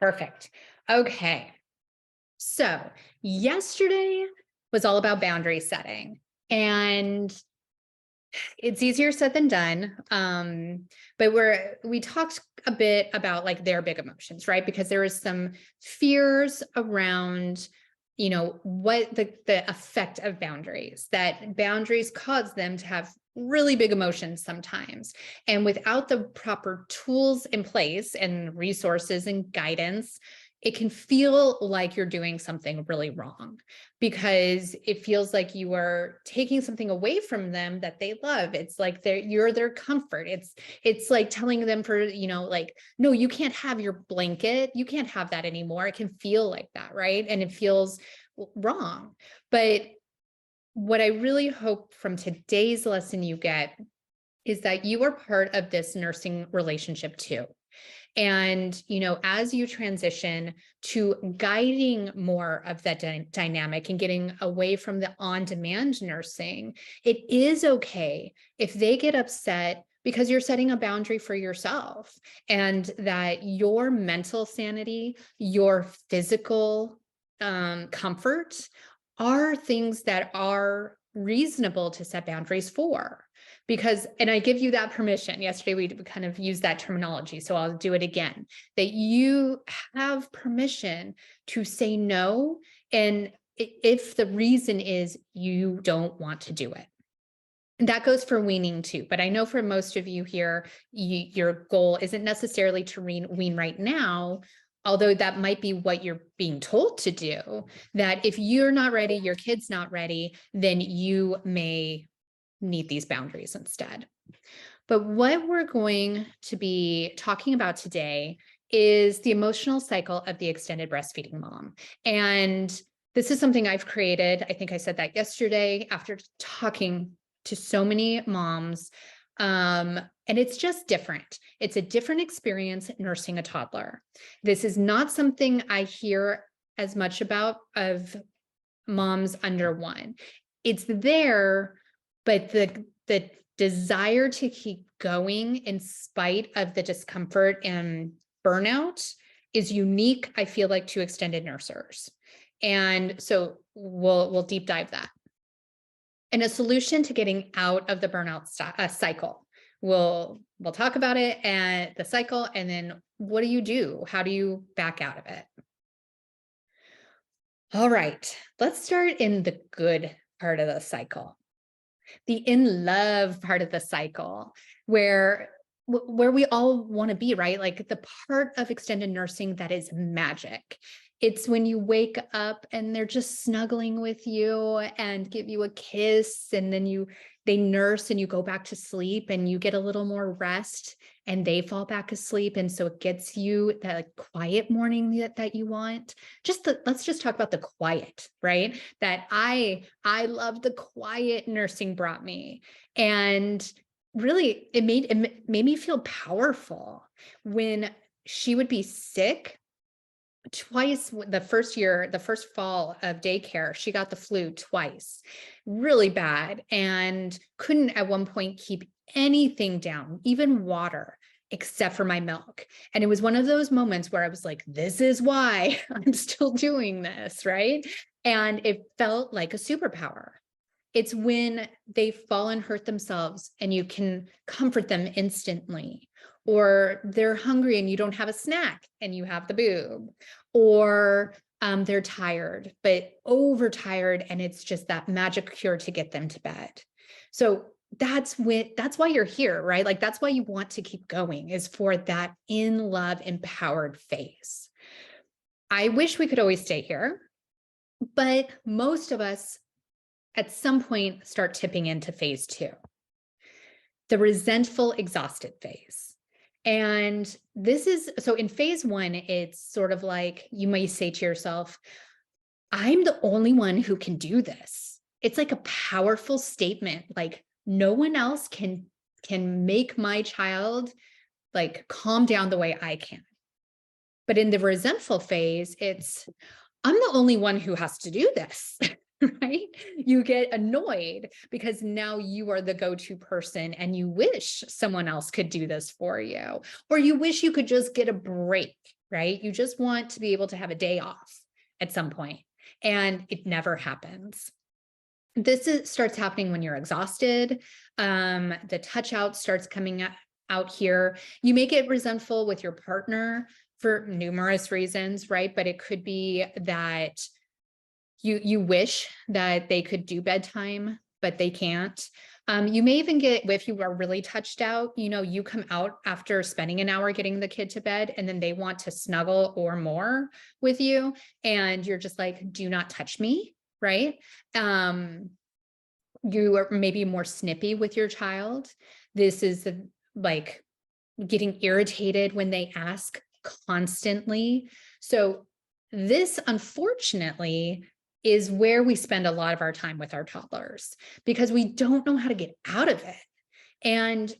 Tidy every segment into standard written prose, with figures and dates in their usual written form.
Perfect. Okay. So yesterday was all about boundary setting, and it's easier said than done. But we talked a bit about like their big emotions, right? Because there is some fears around, what the effect of boundaries, that boundaries cause them to have really big emotions sometimes. And without the proper tools in place and resources and guidance, it can feel like you're doing something really wrong, because it feels like you are taking something away from them that they love. It's like you're their comfort. It's like telling them like, no, you can't have your blanket. You can't have that anymore. It can feel like that, right? And it feels wrong. But what I really hope from today's lesson you get is that you are part of this nursing relationship too. And, as you transition to guiding more of that dynamic and getting away from the on-demand nursing, it is okay if they get upset because you're setting a boundary for yourself, and that your mental sanity, your physical comfort are things that are reasonable to set boundaries for. Because, and I give you that permission. Yesterday, we kind of used that terminology, so I'll do it again, that you have permission to say no. And if the reason is you don't want to do it. And that goes for weaning too. But I know for most of you here, your goal isn't necessarily to wean right now, although that might be what you're being told to do, that if you're not ready, your kid's not ready, then you may need these boundaries instead. But what we're going to be talking about today is the emotional cycle of the extended breastfeeding mom. And this is something I've created. I think I said that yesterday after talking to so many moms. And it's just different. It's a different experience nursing a toddler. This is not something I hear as much about of moms under one. It's there, but the desire to keep going in spite of the discomfort and burnout is unique, I feel like, to extended nursers. And so we'll deep dive that. And a solution to getting out of the burnout cycle. We'll talk about it and the cycle, and then what do you do? How do you back out of it? All right, let's start in the good part of the cycle. The in love part of the cycle, where we all want to be, right? Like the part of extended nursing that is magic. It's when you wake up and they're just snuggling with you and give you a kiss, and then they nurse and you go back to sleep and you get a little more rest and they fall back asleep. And so it gets you that like quiet morning that you want. Let's just talk about the quiet, right? That I love the quiet nursing brought me. And really it made me feel powerful when she would be sick. Twice the first fall of daycare, she got the flu twice, really bad, and couldn't at one point keep anything down, even water, except for my milk. And it was one of those moments where I was like, this is why I'm still doing this, right? And it felt like a superpower. It's when they fall and hurt themselves and you can comfort them instantly, or they're hungry and you don't have a snack and you have the boob, or they're tired, but overtired, and it's just that magic cure to get them to bed. So that's why you're here, right? Like that's why you want to keep going, is for that in love, empowered phase. I wish we could always stay here, but most of us at some point start tipping into phase 2, the resentful, exhausted phase. And this is, so in phase 1, it's sort of like, you may say to yourself, I'm the only one who can do this. It's like a powerful statement. Like no one else can make my child like calm down the way I can. But in the resentful phase, it's, I'm the only one who has to do this. right? You get annoyed because now you are the go-to person and you wish someone else could do this for you, or you wish you could just get a break, right? You just want to be able to have a day off at some point, and it never happens. Starts happening when you're exhausted. The touch out starts coming out here. You may get resentful with your partner for numerous reasons, right? But it could be that you wish that they could do bedtime, but they can't. You may even get, if you are really touched out, you come out after spending an hour getting the kid to bed, and then they want to snuggle or more with you, and you're just like, do not touch me, right? You are maybe more snippy with your child. This is like getting irritated when they ask constantly. So this, unfortunately, is where we spend a lot of our time with our toddlers, because we don't know how to get out of it. And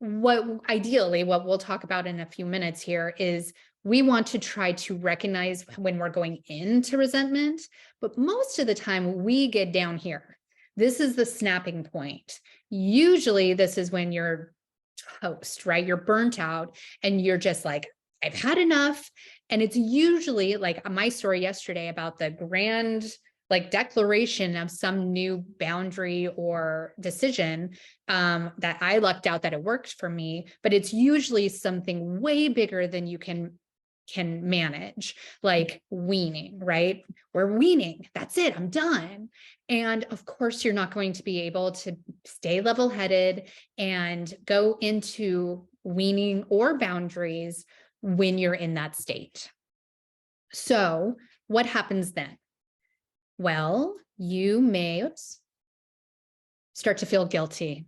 what we'll talk about in a few minutes here is we want to try to recognize when we're going into resentment, but most of the time we get down here. This is the snapping point. Usually this is when you're toast, right? You're burnt out and you're just like, I've had enough. And it's usually like my story yesterday about the grand declaration of some new boundary or decision that I lucked out that it worked for me, but it's usually something way bigger than you can manage, like weaning, right? We're weaning. That's it. I'm done. And of course, you're not going to be able to stay level-headed and go into weaning or boundaries when you're in that state. So what happens then? Well, you may start to feel guilty,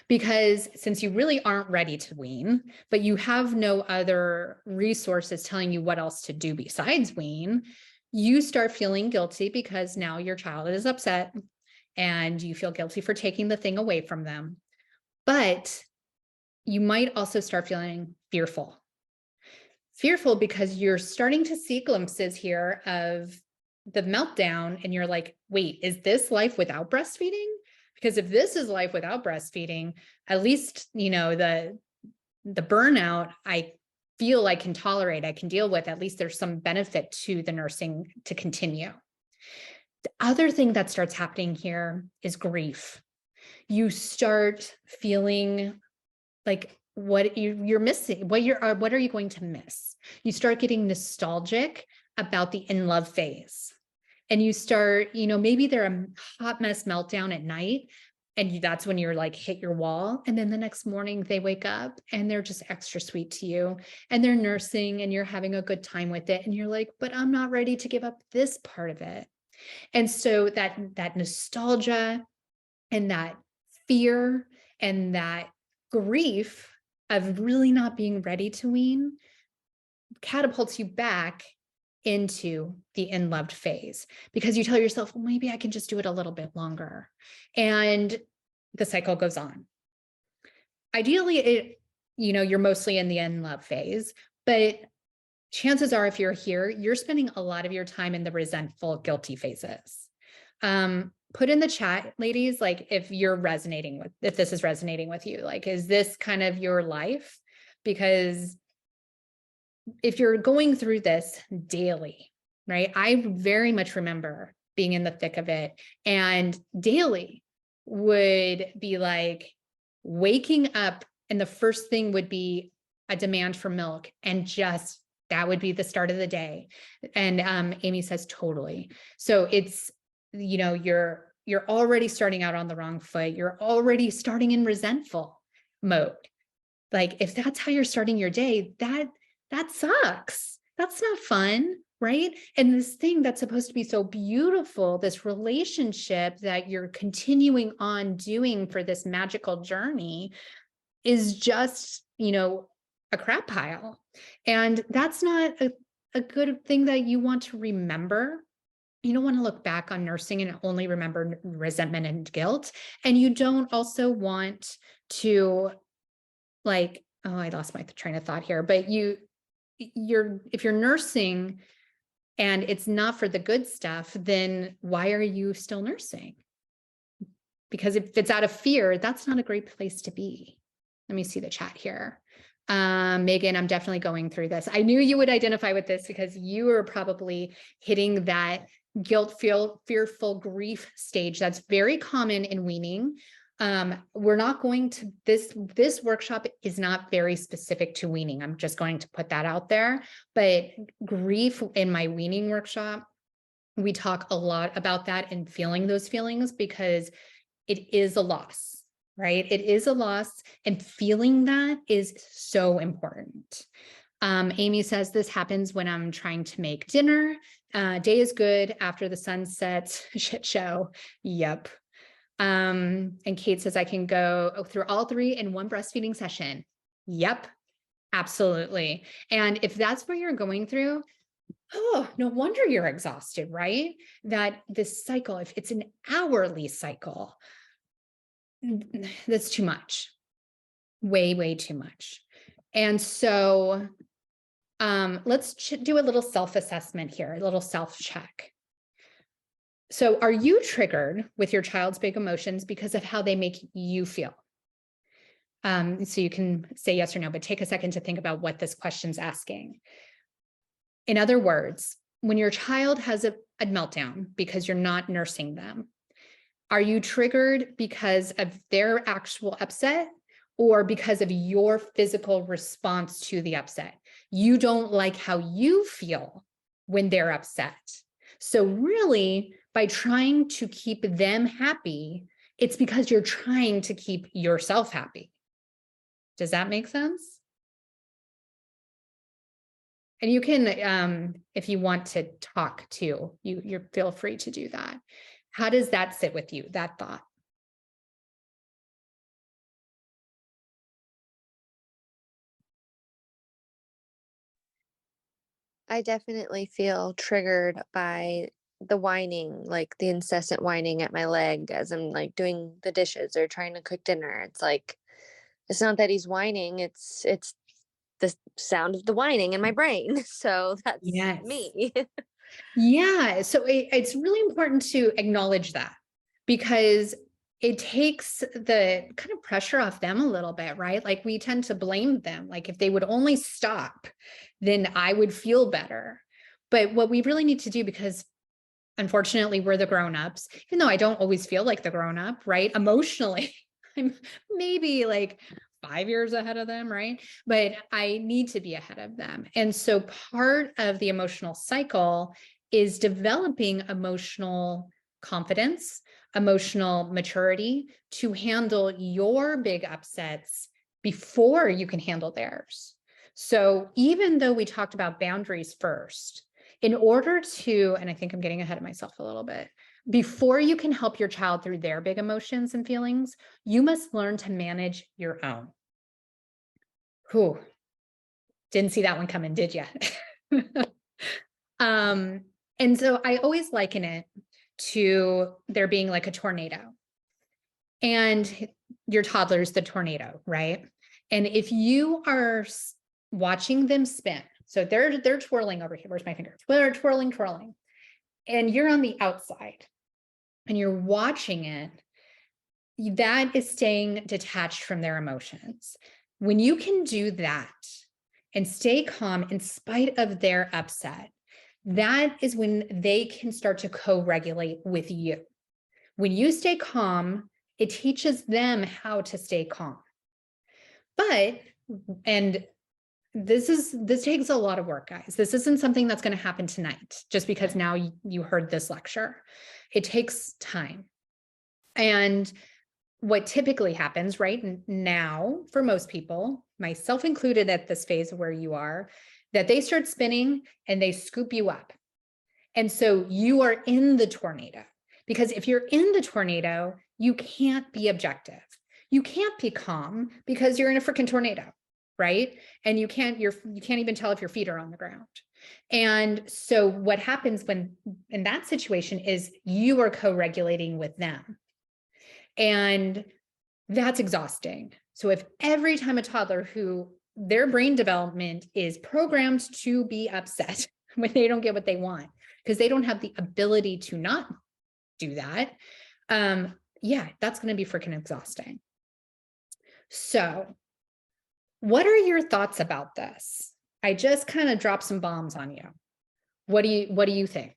because since you really aren't ready to wean, but you have no other resources telling you what else to do besides wean, you start feeling guilty because now your child is upset and you feel guilty for taking the thing away from them. But you might also start feeling fearful because you're starting to see glimpses here of the meltdown, and you're like, wait, is this life without breastfeeding? Because if this is life without breastfeeding, at least, the burnout I feel I can tolerate, I can deal with, at least there's some benefit to the nursing to continue. The other thing that starts happening here is grief. You start feeling like what you're missing, what are you going to miss? You start getting nostalgic about the in love phase. And you start, maybe they're a hot mess meltdown at night, and that's when you're like hit your wall. And then the next morning they wake up and they're just extra sweet to you, and they're nursing and you're having a good time with it. And you're like, but I'm not ready to give up this part of it. And so that nostalgia and that fear and that grief of really not being ready to wean catapults you back into the in-loved phase, because you tell yourself, well, maybe I can just do it a little bit longer. And the cycle goes on. Ideally, you're mostly in the in-love phase, but chances are if you're here, you're spending a lot of your time in the resentful, guilty phases. Put in the chat, ladies, like if this is resonating with you, like, is this kind of your life? Because if you're going through this daily, right? I very much remember being in the thick of it, and daily would be like waking up and the first thing would be a demand for milk, and just that would be the start of the day. And Amy says totally. So it's, you're already starting out on the wrong foot. You're already starting in resentful mode. Like if that's how you're starting your day, that sucks. That's not fun, right? And this thing that's supposed to be so beautiful, this relationship that you're continuing on doing for this magical journey, is just, a crap pile. And that's not a good thing that you want to remember. You don't want to look back on nursing and only remember resentment and guilt. And you don't also want to I lost my train of thought here, but if you're nursing, and it's not for the good stuff, then why are you still nursing? Because if it's out of fear, that's not a great place to be. Let me see the chat here. Megan, I'm definitely going through this. I knew you would identify with this because you are probably hitting that guilt, fearful grief stage. That's very common in weaning. We're not going to, this workshop is not very specific to weaning. I'm just going to put that out there. But grief in my weaning workshop, we talk a lot about that and feeling those feelings because it is a loss. Right? It is a loss, and feeling that is so important. Amy says this happens when I'm trying to make dinner. Day is good after the sun sets. Shit show. Yep. And Kate says I can go through all 3 in one breastfeeding session. Yep, absolutely. And if that's what you're going through, oh, no wonder you're exhausted, right? That this cycle, if it's an hourly cycle, that's too much, way too much. And so let's do a little self-assessment here, a little self-check. So are you triggered with your child's big emotions because of how they make you feel? So you can say yes or no, but take a second to think about what this question's asking. In other words, when your child has a meltdown because you're not nursing them, are you triggered because of their actual upset or because of your physical response to the upset? You don't like how you feel when they're upset. So really, by trying to keep them happy, it's because you're trying to keep yourself happy. Does that make sense? And you can, if you want to talk too, you're feel free to do that. How does that sit with you, that thought? I definitely feel triggered by the whining, like the incessant whining at my leg as I'm like doing the dishes or trying to cook dinner. It's like it's not that he's whining, it's the sound of the whining in my brain. So that's Yes. me. Yeah. So it's really important to acknowledge that because it takes the kind of pressure off them a little bit, right? Like we tend to blame them. Like if they would only stop, then I would feel better. But what we really need to do, because unfortunately we're the grown-ups, even though I don't always feel like the grown-up, right? Emotionally, I'm maybe like 5 years ahead of them, right? But I need to be ahead of them. And so part of the emotional cycle is developing emotional confidence, emotional maturity to handle your big upsets before you can handle theirs. So even though we talked about boundaries first, in order to, and I think I'm getting ahead of myself a little bit, before you can help your child through their big emotions and feelings, you must learn to manage your own. Whew. Didn't see that one coming, did you? And so I always liken it to there being like a tornado. And your toddler's the tornado, right? And if you are watching them spin, so they're twirling over here. Where's my finger? Twirling. And you're on the outside and you're watching it, that is staying detached from their emotions. When you can do that and stay calm in spite of their upset, that is when they can start to co-regulate with you. When you stay calm, it teaches them how to stay calm. But, and this takes a lot of work, guys. This isn't something that's going to happen tonight, just because now you heard this lecture. It takes time. And what typically happens right now for most people, myself included at this phase where you are, that they start spinning and they scoop you up. And so you are in the tornado, because if you're in the tornado, you can't be objective. You can't be calm because you're in a freaking tornado, right? And you can't even tell if your feet are on the ground. And so what happens when in that situation is you are co-regulating with them. And that's exhausting. So if every time a toddler who their brain development is programmed to be upset, when they don't get what they want, because they don't have the ability to not do that. Yeah, that's going to be freaking exhausting. So what are your thoughts about this? I just kind of dropped some bombs on you. What do you think?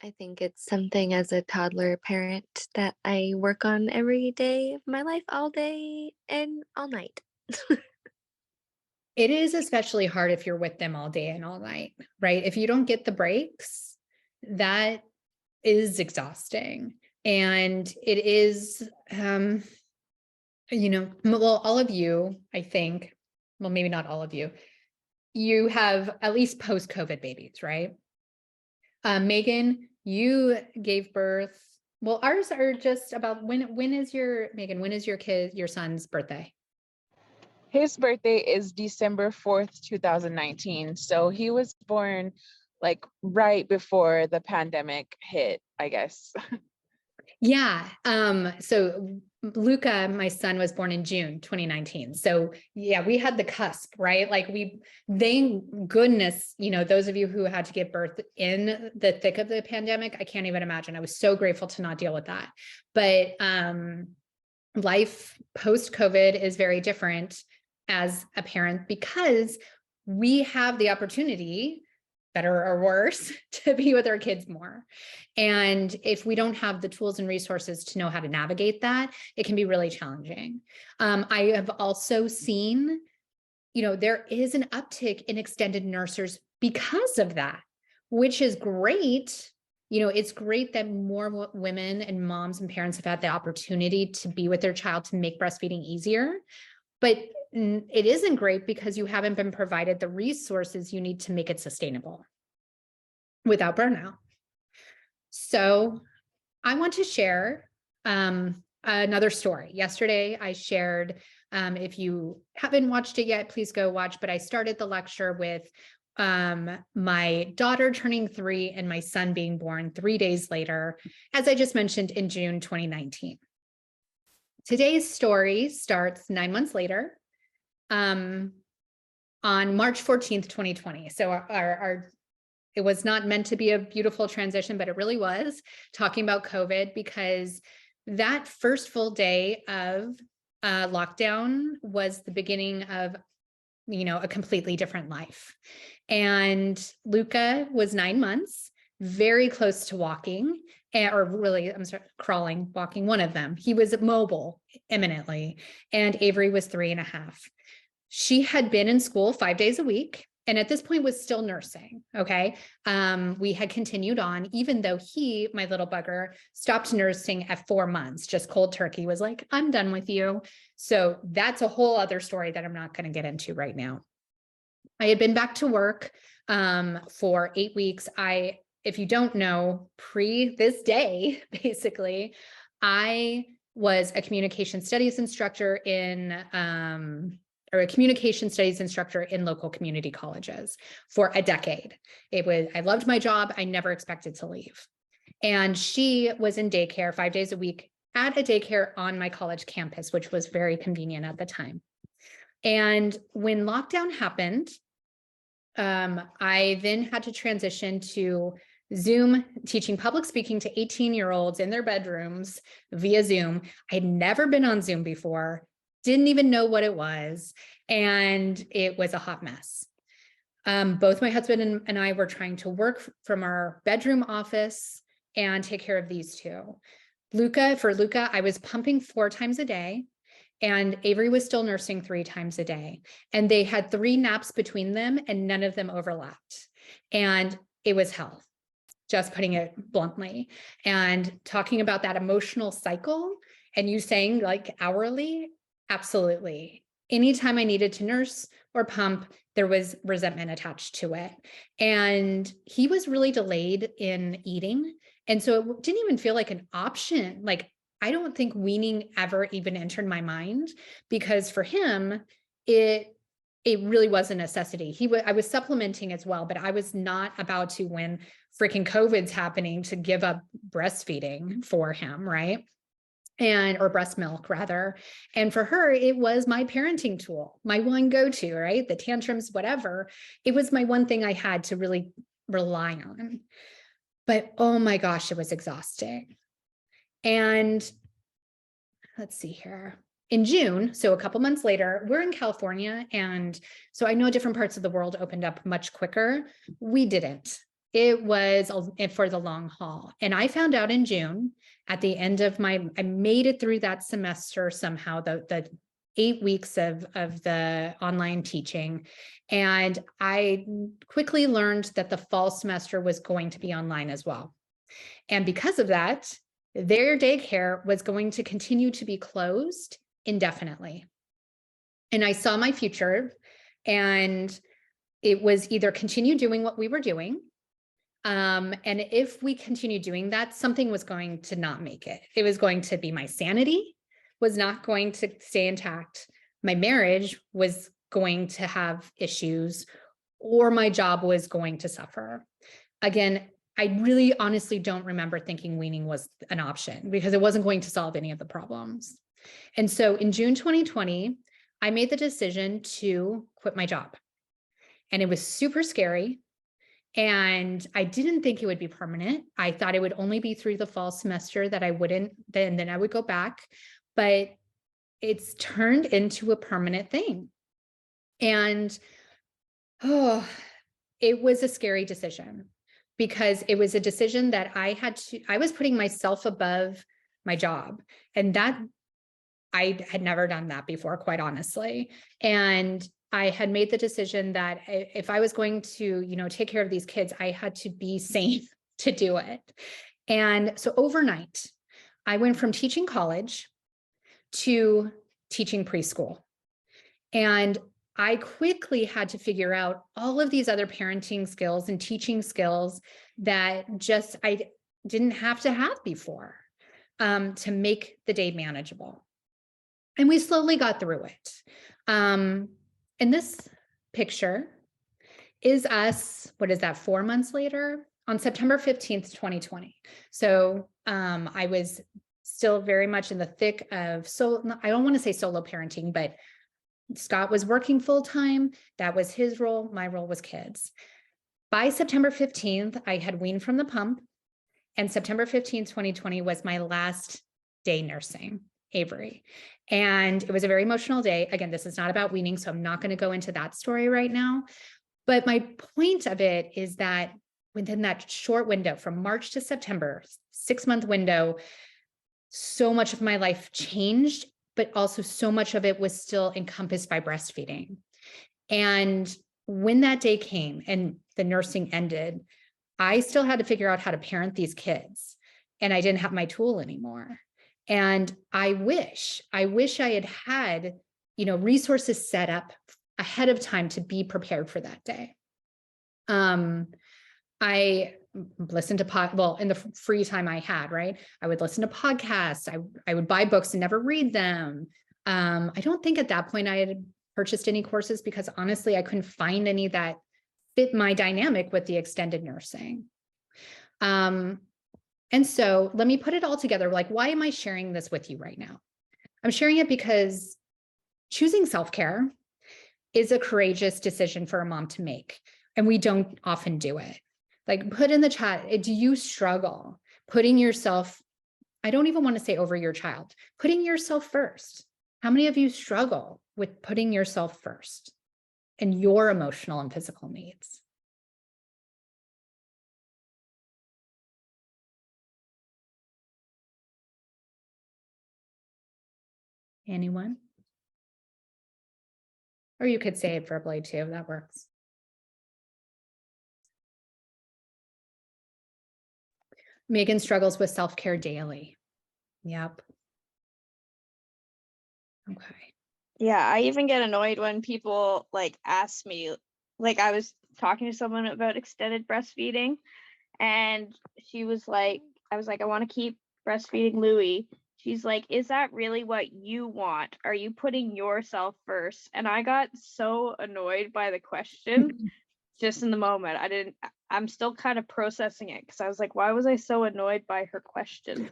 I think it's something as a toddler parent that I work on every day of my life, all day and all night. It is especially hard if you're with them all day and all night, right? If you don't get the breaks, that is exhausting. And it is, well, all of you, I think, well, maybe not all of you, you have at least post-COVID babies, right? Megan, you gave birth. Well, ours are just about when is your Megan, when is your son's birthday? His birthday is December 4th, 2019. So he was born like right before the pandemic hit, I guess. Yeah. So Luca, my son, was born in June 2019. So yeah, we had the cusp, right? Like thank goodness, those of you who had to give birth in the thick of the pandemic, I can't even imagine. I was so grateful to not deal with that. But life post-COVID is very different as a parent because we have the opportunity, better or worse, to be with our kids more. And if we don't have the tools and resources to know how to navigate that, it can be really challenging. I have also seen, there is an uptick in extended nursers because of that, which is great. It's great that more women and moms and parents have had the opportunity to be with their child to make breastfeeding easier. But it isn't great because you haven't been provided the resources you need to make it sustainable without burnout. So I want to share another story. Yesterday, I shared, if you haven't watched it yet, please go watch, but I started the lecture with my daughter turning 3 and my son being born 3 days later, as I just mentioned, in June 2019. Today's story starts 9 months later, on March 14th, 2020. So it was not meant to be a beautiful transition, but it really was, talking about COVID, because that first full day of lockdown was the beginning of, a completely different life. And Luca was 9 months, very close to walking, or really, crawling, walking, one of them. He was mobile imminently, and Avery was 3.5. She had been in school 5 days a week, and at this point was still nursing. Okay. We had continued on, even though he, my little bugger, stopped nursing at 4 months, just cold turkey, was like, I'm done with you. So that's a whole other story that I'm not going to get into right now. I had been back to work for 8 weeks. If you don't know, pre this day, basically, I was a communication studies instructor in local community colleges for a decade. I loved my job. I never expected to leave. And she was in daycare 5 days a week at a daycare on my college campus, which was very convenient at the time. And when lockdown happened, I then had to transition to Zoom, teaching public speaking to 18-year-olds in their bedrooms via Zoom. I had never been on Zoom before, didn't even know what it was, and it was a hot mess. Both my husband and I were trying to work from our bedroom office and take care of these two. For Luca, I was pumping 4 times a day, and Avery was still nursing 3 times a day. And they had 3 naps between them, and none of them overlapped. And it was hell, just putting it bluntly. And talking about that emotional cycle, and you saying like hourly, absolutely. Anytime I needed to nurse or pump, there was resentment attached to it. And he was really delayed in eating. And so it didn't even feel like an option. Like, I don't think weaning ever even entered my mind, because for him, it it really was a necessity. I was supplementing as well, but I was not about to, when freaking COVID's happening, to give up breastfeeding for him, right? Or breast milk rather. And for her, it was my parenting tool, my one go-to, right? The tantrums, whatever. It was my one thing I had to really rely on. But oh my gosh, it was exhausting. And let's see here. In June, so a couple months later, we're in California. And so I know different parts of the world opened up much quicker. We didn't. It was for the long haul. And I found out in June at the end of I made it through that semester somehow, the 8 weeks of the online teaching. And I quickly learned that the fall semester was going to be online as well. And because of that, their daycare was going to continue to be closed indefinitely. And I saw my future, and it was either continue doing what we were doing. And if we continue doing that, something was going to not make it. It was going to be my sanity was not going to stay intact. My marriage was going to have issues, or my job was going to suffer. Again, I really honestly don't remember thinking weaning was an option, because it wasn't going to solve any of the problems. And so in June 2020, I made the decision to quit my job. And it was super scary. And I didn't think it would be permanent. I thought it would only be through the fall semester, that I wouldn't, then I would go back. But it's turned into a permanent thing. And it was a scary decision, because it was a decision that I was putting myself above my job. And that I had never done that before, quite honestly. And I had made the decision that if I was going to, take care of these kids, I had to be sane to do it. And so overnight, I went from teaching college to teaching preschool. And I quickly had to figure out all of these other parenting skills and teaching skills that I didn't have to have before, to make the day manageable. And we slowly got through it. And this picture is us, what is that, 4 months later, on September 15th, 2020. So I was still very much in the thick of, I don't want to say solo parenting, but Scott was working full-time. That was his role. My role was kids. By September 15th, I had weaned from the pump, and September 15th, 2020 was my last day nursing Avery. And it was a very emotional day. Again, this is not about weaning, so I'm not going to go into that story right now. But my point of it is that within that short window from March to September, 6-month window, so much of my life changed, but also so much of it was still encompassed by breastfeeding. And when that day came and the nursing ended, I still had to figure out how to parent these kids, and I didn't have my tool anymore. And I wish I had resources set up ahead of time to be prepared for that day. I listened to in the free time I had, right? I would listen to podcasts. I would buy books and never read them. I don't think at that point I had purchased any courses, because honestly, I couldn't find any that fit my dynamic with the extended nursing. And so let me put it all together. Like, why am I sharing this with you right now? I'm sharing it because choosing self-care is a courageous decision for a mom to make, and we don't often do it. Like, put in the chat, do you struggle putting yourself, I don't even want to say over your child, putting yourself first? How many of you struggle with putting yourself first and your emotional and physical needs? Anyone? Or you could say it verbally too, that works. Megan struggles with self-care daily. Yep. Okay. Yeah, I even get annoyed when people ask me, I was talking to someone about extended breastfeeding, and she was like, I was like, I want to keep breastfeeding Louie. She's like, is that really what you want? Are you putting yourself first? And I got so annoyed by the question just in the moment. I'm still kind of processing it because I was like, why was I so annoyed by her question?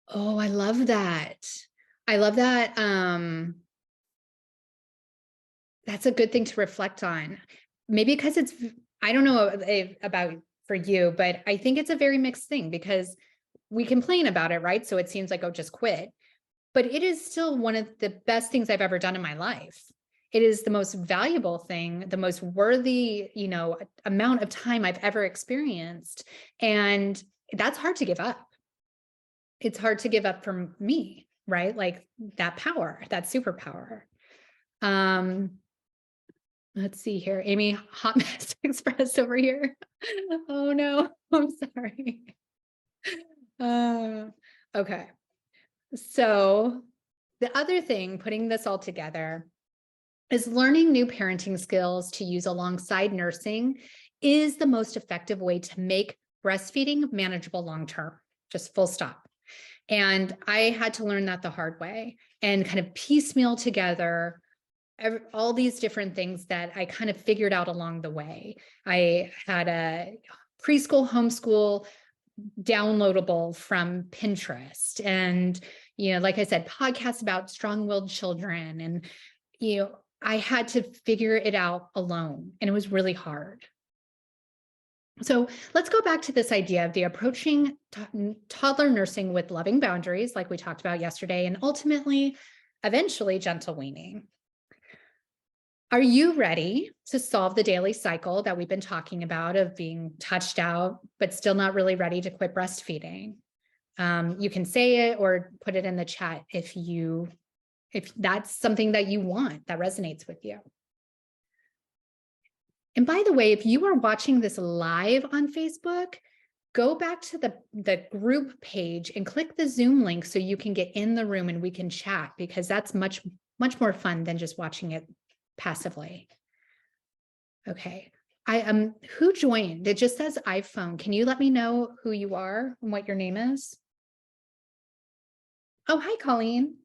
Oh, I love that. I love that. That's a good thing to reflect on. Maybe because I don't know about for you, but I think it's a very mixed thing because we complain about it, right? So it seems like, oh, just quit. But it is still one of the best things I've ever done in my life. It is the most valuable thing, the most worthy, amount of time I've ever experienced. And that's hard to give up. It's hard to give up for me, right? Like that power, that superpower. Let's see here. Amy, hot mess express over here. Oh no, I'm sorry. Okay. So the other thing, putting this all together, is learning new parenting skills to use alongside nursing is the most effective way to make breastfeeding manageable long-term, just full stop. And I had to learn that the hard way and kind of piecemeal together all these different things that I kind of figured out along the way. I had a preschool homeschool downloadable from Pinterest and, like I said, podcasts about strong-willed children. And, I had to figure it out alone and it was really hard. So let's go back to this idea of the approaching toddler nursing with loving boundaries, like we talked about yesterday, and ultimately, eventually gentle weaning. Are you ready to solve the daily cycle that we've been talking about of being touched out, but still not really ready to quit breastfeeding? You can say it or put it in the chat if that's something that you want, that resonates with you. And by the way, if you are watching this live on Facebook, go back to the group page and click the Zoom link so you can get in the room and we can chat, because that's much, much more fun than just watching it passively. Okay. Who joined? It just says iPhone. Can you let me know who you are and what your name is? Oh, hi, Colleen.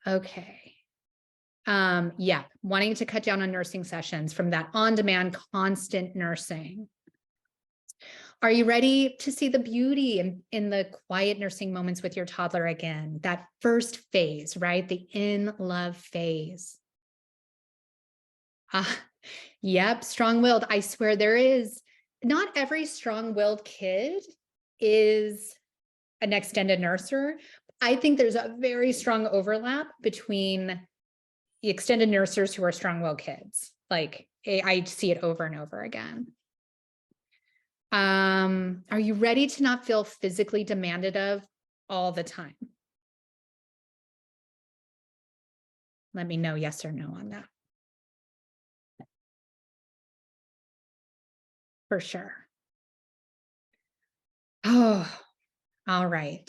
Okay. Yeah, wanting to cut down on nursing sessions from that on-demand constant nursing. Are you ready to see the beauty in the quiet nursing moments with your toddler again? That first phase, right? The in-love phase. Yep, strong-willed. I swear not every strong-willed kid is an extended nurser. I think there's a very strong overlap between the extended nursers who are strong-willed kids. Like I see it over and over again. Are you ready to not feel physically demanded of all the time? Let me know yes or no on that. For sure. Oh, all right.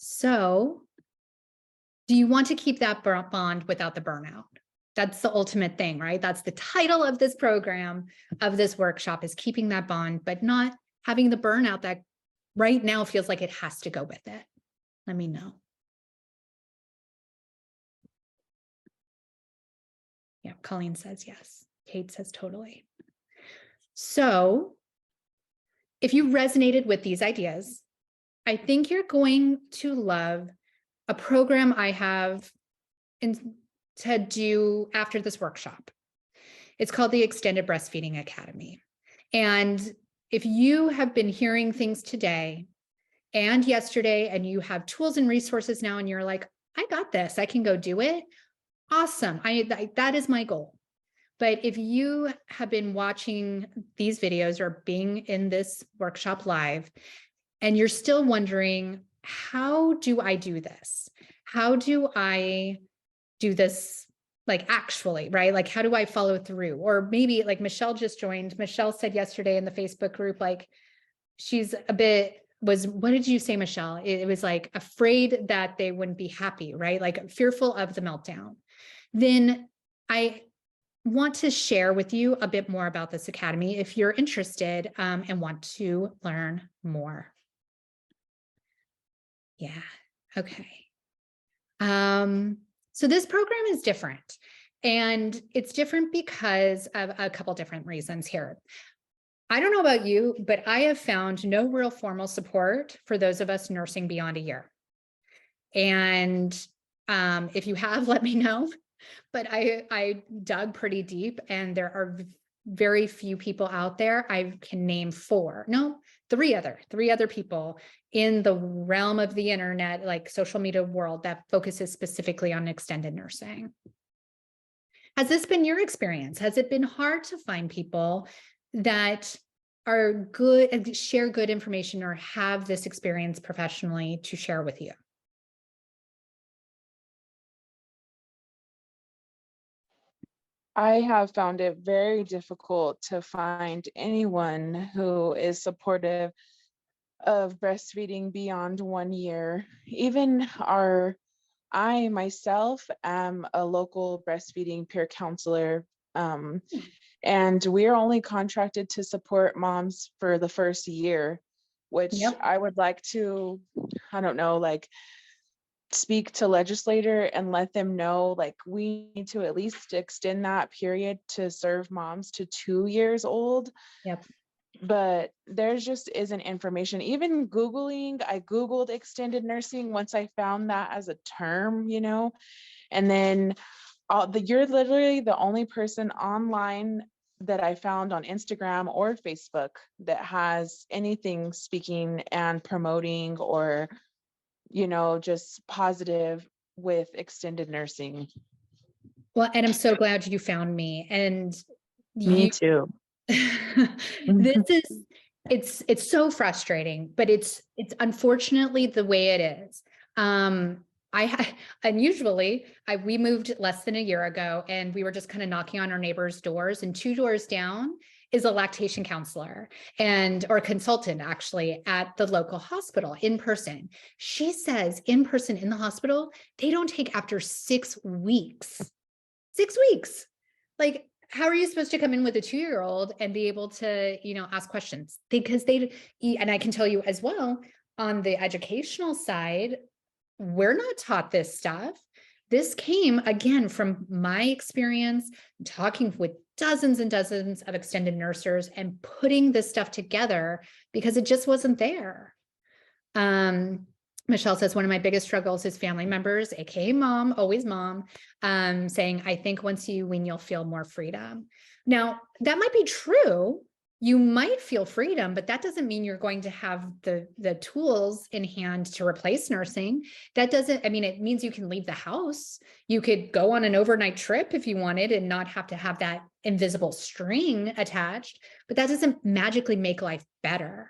So, do you want to keep that bond without the burnout? That's the ultimate thing, right? That's the title of this program, of this workshop, is keeping that bond, but not having the burnout that right now feels like it has to go with it. Let me know. Yeah, Colleen says yes. Kate says totally. So if you resonated with these ideas, I think you're going to love a program I have to do after this workshop. It's called the Extended Breastfeeding Academy. And if you have been hearing things today and yesterday, and you have tools and resources now, and you're like, I got this, I can go do it. Awesome. That is my goal. But if you have been watching these videos or being in this workshop live, and you're still wondering, how do I do this? How do I do this, like actually, right? Like, how do I follow through? Or maybe like Michelle just joined. Michelle said yesterday in the Facebook group, like she's what did you say, Michelle? It was like afraid that they wouldn't be happy, right? Like fearful of the meltdown. Then I want to share with you a bit more about this academy if you're interested and want to learn more. Yeah. Okay. So this program is different, and it's different because of a couple different reasons here. I don't know about you, but I have found no real formal support for those of us nursing beyond a year. And if you have, let me know. But I dug pretty deep, and there are very few people out there. I can name three other people in the realm of the internet, like social media world, that focuses specifically on extended nursing. Has this been your experience? Has it been hard to find people that are good and share good information or have this experience professionally to share with you? I have found it very difficult to find anyone who is supportive of breastfeeding beyond 1 year. I myself am a local breastfeeding peer counselor, and we are only contracted to support moms for the first year, which Yep. I would like to, I don't know, like speak to legislator and let them know, like, we need to at least extend that period to serve moms to 2 years old. Yep. But there just isn't information. Even Googling, I Googled extended nursing once I found that as a term, and then you're literally the only person online that I found on Instagram or Facebook that has anything speaking and promoting or, just positive with extended nursing. Well, and I'm so glad you found me. And Me too. this is it's so frustrating, but it's unfortunately the way it is. We moved less than a year ago, and we were just kind of knocking on our neighbors' doors, and 2 doors down is a lactation counselor or consultant, actually, at the local hospital in person. She says in person in the hospital, they don't take after 6 weeks. 6 weeks. Like, how are you supposed to come in with a 2-year-old and be able to, ask questions? And I can tell you as well, on the educational side, we're not taught this stuff. This came again from my experience talking with dozens and dozens of extended nursers and putting this stuff together because it just wasn't there. Michelle says, one of my biggest struggles is family members, aka mom, always mom, saying, I think once you wean, you'll feel more freedom. Now, that might be true. You might feel freedom, but that doesn't mean you're going to have the tools in hand to replace nursing. It means you can leave the house. You could go on an overnight trip if you wanted and not have to have that invisible string attached, but that doesn't magically make life better.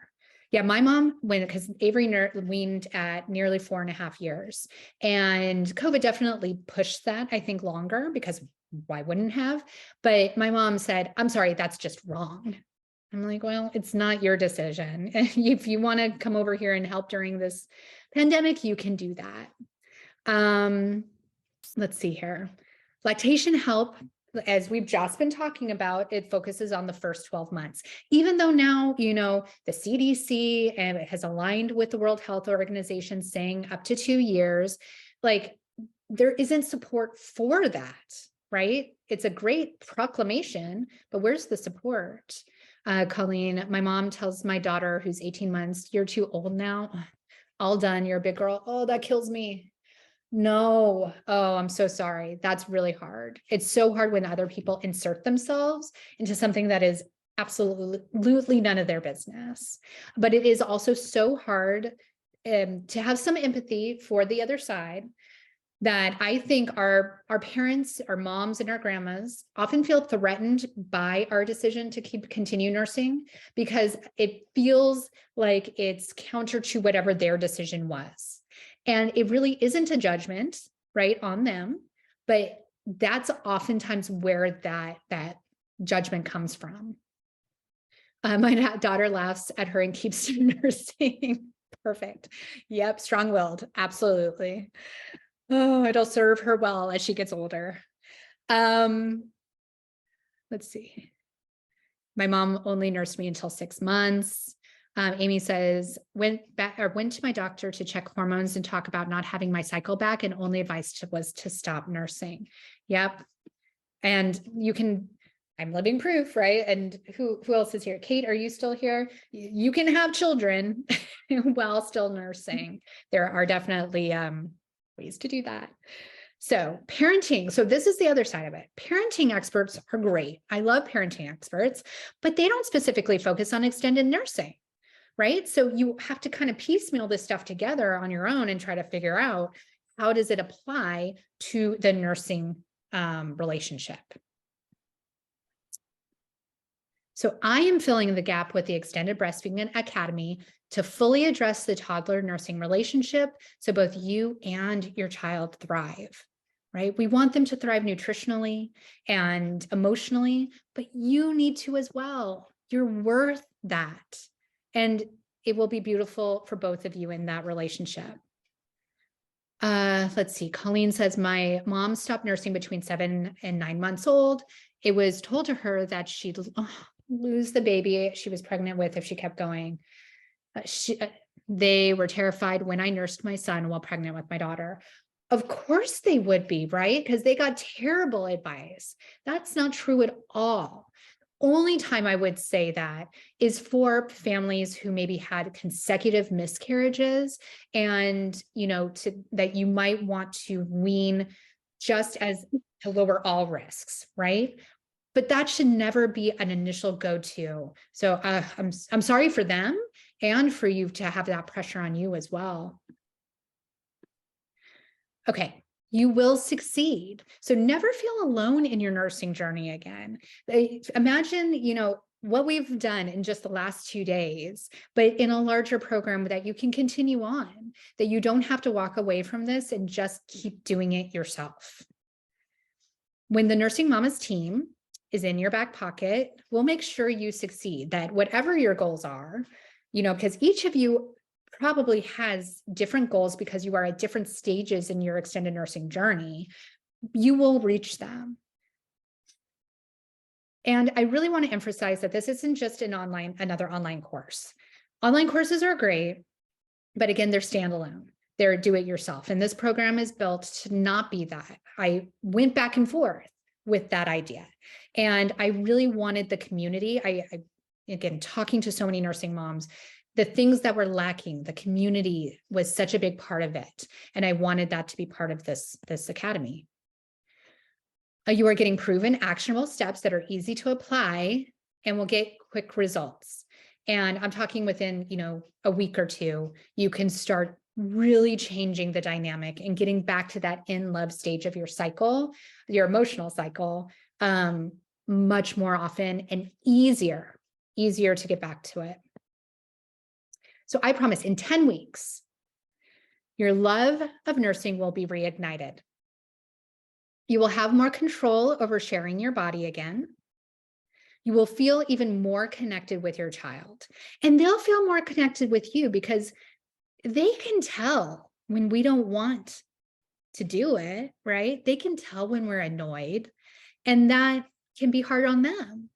Yeah, my mom, because Avery weaned at nearly 4.5 years, and COVID definitely pushed that, I think, longer, because why wouldn't have? But my mom said, I'm sorry, that's just wrong. I'm like, well, it's not your decision. If you want to come over here and help during this pandemic, you can do that. Let's see here. Lactation help, as we've just been talking about, it focuses on the first 12 months. Even though now, the CDC and it has aligned with the World Health Organization saying up to 2 years, like, there isn't support for that, right? It's a great proclamation, but where's the support? Colleen, my mom tells my daughter, who's 18 months, you're too old now. All done. You're a big girl. Oh, that kills me. No. Oh, I'm so sorry. That's really hard. It's so hard when other people insert themselves into something that is absolutely none of their business. But it is also so hard to have some empathy for the other side, that I think our parents, our moms, and our grandmas often feel threatened by our decision to continue nursing, because it feels like it's counter to whatever their decision was. And it really isn't a judgment, right, on them, but that's oftentimes where that judgment comes from. My daughter laughs at her and keeps nursing. Perfect. Yep, strong-willed, absolutely. Oh, it'll serve her well as she gets older. Let's see. My mom only nursed me until 6 months. Amy says, went to my doctor to check hormones and talk about not having my cycle back, and only advice was to stop nursing. Yep. And you can, I'm living proof, right? And who else is here? Kate, are you still here? You can have children while still nursing. There are definitely ways to do that. So parenting. So this is the other side of it. Parenting experts are great. I love parenting experts, but they don't specifically focus on extended nursing, right? So you have to kind of piecemeal this stuff together on your own and try to figure out how does it apply to the nursing relationship. So I am filling the gap with the Extended Breastfeeding Academy to fully address the toddler nursing relationship so both you and your child thrive, right? We want them to thrive nutritionally and emotionally, but you need to as well. You're worth that. And it will be beautiful for both of you in that relationship. Let's see. Colleen says, my mom stopped nursing between 7 and 9 months old. It was told to her that she'd lose the baby she was pregnant with if she kept going. They were terrified when I nursed my son while pregnant with my daughter. Of course they would be, right? Because they got terrible advice. That's not true at all. Only time I would say that is for families who maybe had consecutive miscarriages and, that you might want to wean just as to lower all risks, right? But that should never be an initial go-to. So I'm sorry for them and for you to have that pressure on you as well. Okay. You will succeed. So never feel alone in your nursing journey again. Imagine, what we've done in just the last 2 days, but in a larger program that you can continue on, that you don't have to walk away from this and just keep doing it yourself. When the Nursing Mamas team is in your back pocket, we'll make sure you succeed, that whatever your goals are, because each of you probably has different goals because you are at different stages in your extended nursing journey, you will reach them. And I really want to emphasize that this isn't just another online course. Online courses are great, but again, they're standalone. They're do it yourself. And this program is built to not be that. I went back and forth with that idea. And I really wanted the community. Again, talking to so many nursing moms, the things that were lacking, the community was such a big part of it. And I wanted that to be part of this academy. You are getting proven actionable steps that are easy to apply and will get quick results. And I'm talking within, a week or two, you can start really changing the dynamic and getting back to that in love stage of your cycle, your emotional cycle, much more often and easier to get back to it. So I promise in 10 weeks, your love of nursing will be reignited. You will have more control over sharing your body again. You will feel even more connected with your child, and they'll feel more connected with you because they can tell when we don't want to do it, right? They can tell when we're annoyed, and that can be hard on them.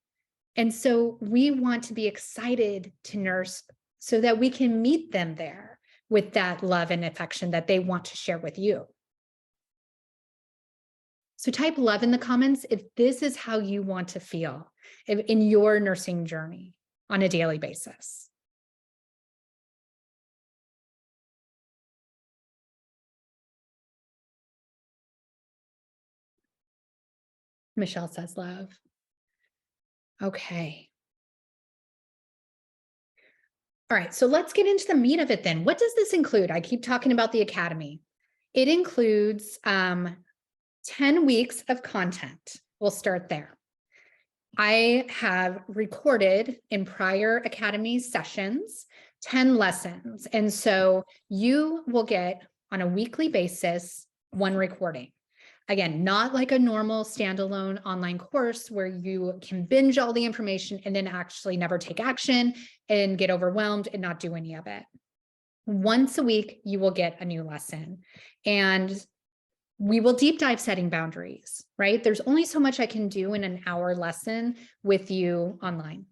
And so we want to be excited to nurse so that we can meet them there with that love and affection that they want to share with you. So type love in the comments if this is how you want to feel in your nursing journey on a daily basis. Michelle says love. Okay. All right, so let's get into the meat of it then. What does this include? I keep talking about the academy. It includes 10 weeks of content. We'll start there. I have recorded in prior academy sessions 10 lessons. And so you will get on a weekly basis 1 recording. Again, not like a normal standalone online course where you can binge all the information and then actually never take action and get overwhelmed and not do any of it. Once a week, you will get a new lesson. And we will deep dive setting boundaries, right? There's only so much I can do in an hour lesson with you online.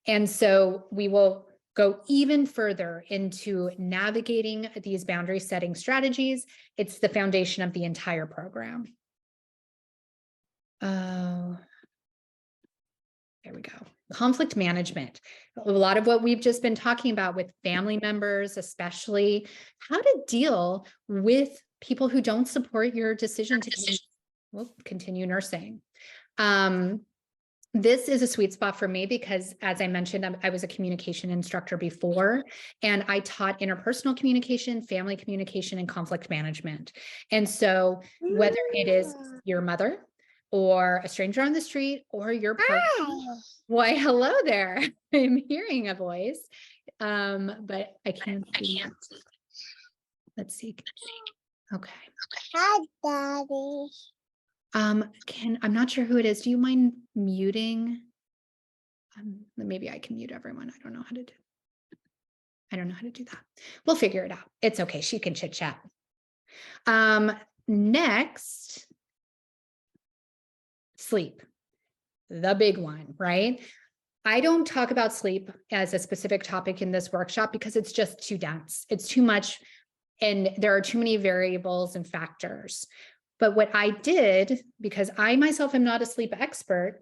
And so we will go even further into navigating these boundary setting strategies, it's the foundation of the entire program. There we go. Conflict management. A lot of what we've just been talking about with family members, especially how to deal with people who don't support your decision to continue nursing. This is a sweet spot for me because, as I mentioned, I was a communication instructor before, and I taught interpersonal communication, family communication, and conflict management. And so whether it is your mother or a stranger on the street or your partner, why, hello there. I'm hearing a voice, but I can't see. Let's see. Okay. Hi, Daddy. I'm not sure who it is. Do you mind muting? Maybe I can mute everyone. I don't know how to do that. We'll figure it out. It's okay. She can chit chat. Next, sleep, the big one, right? I don't talk about sleep as a specific topic in this workshop because it's just too dense. It's too much, and there are too many variables and factors. But what I did, because I myself am not a sleep expert,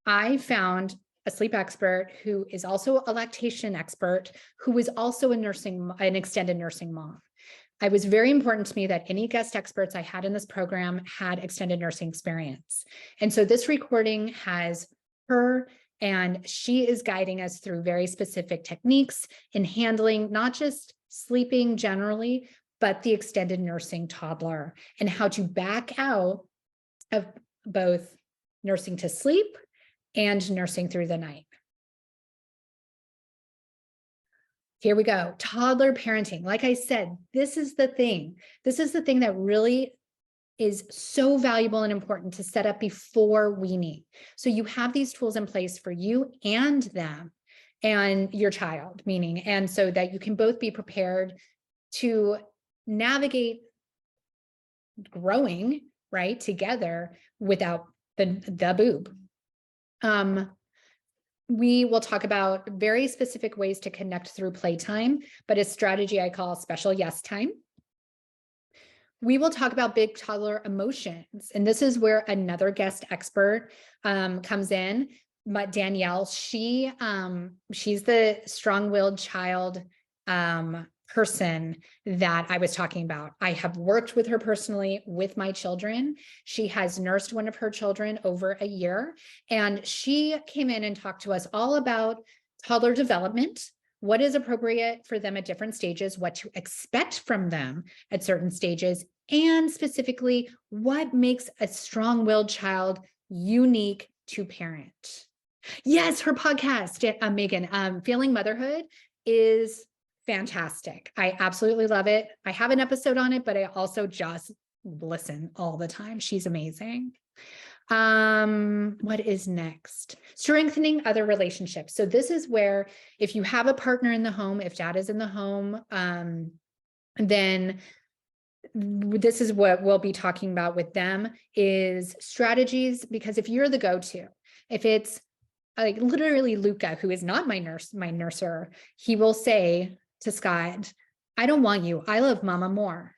I found a sleep expert who is also a lactation expert, who is also an extended nursing mom. It was very important to me that any guest experts I had in this program had extended nursing experience. And so this recording has her, and she is guiding us through very specific techniques in handling not just sleeping generally, but the extended nursing toddler, and how to back out of both nursing to sleep and nursing through the night. Here we go. Toddler parenting. Like I said, this is the thing. This is the thing that really is so valuable and important to set up before weaning. So you have these tools in place for you and them and your child, meaning, and so that you can both be prepared to navigate growing, right, together without the boob. We will talk about very specific ways to connect through playtime, but a strategy I call special yes time. We will talk about big toddler emotions, and this is where another guest expert comes in. But Danielle, she's the strong-willed child person that I was talking about. I have worked with her personally with my children. She has nursed one of her children over a year, and she came in and talked to us all about toddler development, what is appropriate for them at different stages, what to expect from them at certain stages, and specifically what makes a strong-willed child unique to parent. Yes, her podcast, Megan, Feeling Motherhood, is fantastic. I absolutely love it. I have an episode on it, but I also just listen all the time. She's amazing. What is next? Strengthening other relationships. So this is where, if you have a partner in the home, if dad is in the home, then this is what we'll be talking about with them, is strategies. Because if you're the go-to, if it's like literally Luca, who is not my nurser, he will say to Scott, I don't want you. I love mama more.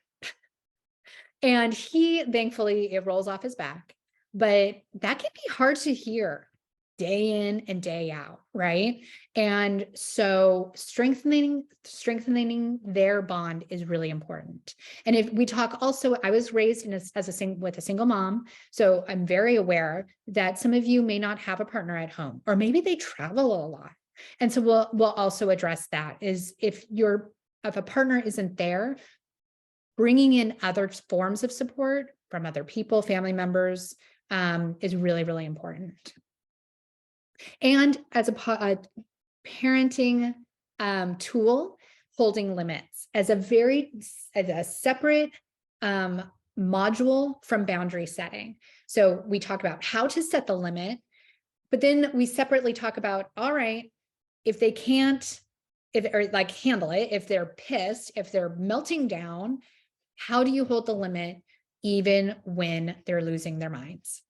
And he, thankfully, it rolls off his back, but that can be hard to hear day in and day out, right? And so strengthening their bond is really important. And if we talk also, I was raised with a single mom, so I'm very aware that some of you may not have a partner at home, or maybe they travel a lot. And so we'll also address that, is if a partner isn't there, bringing in other forms of support from other people, family members, is really, really important. And as a parenting tool, holding limits as a separate module from boundary setting. So we talk about how to set the limit, but then we separately talk about, all right, if they can't, handle it, if they're pissed, if they're melting down, how do you hold the limit even when they're losing their minds?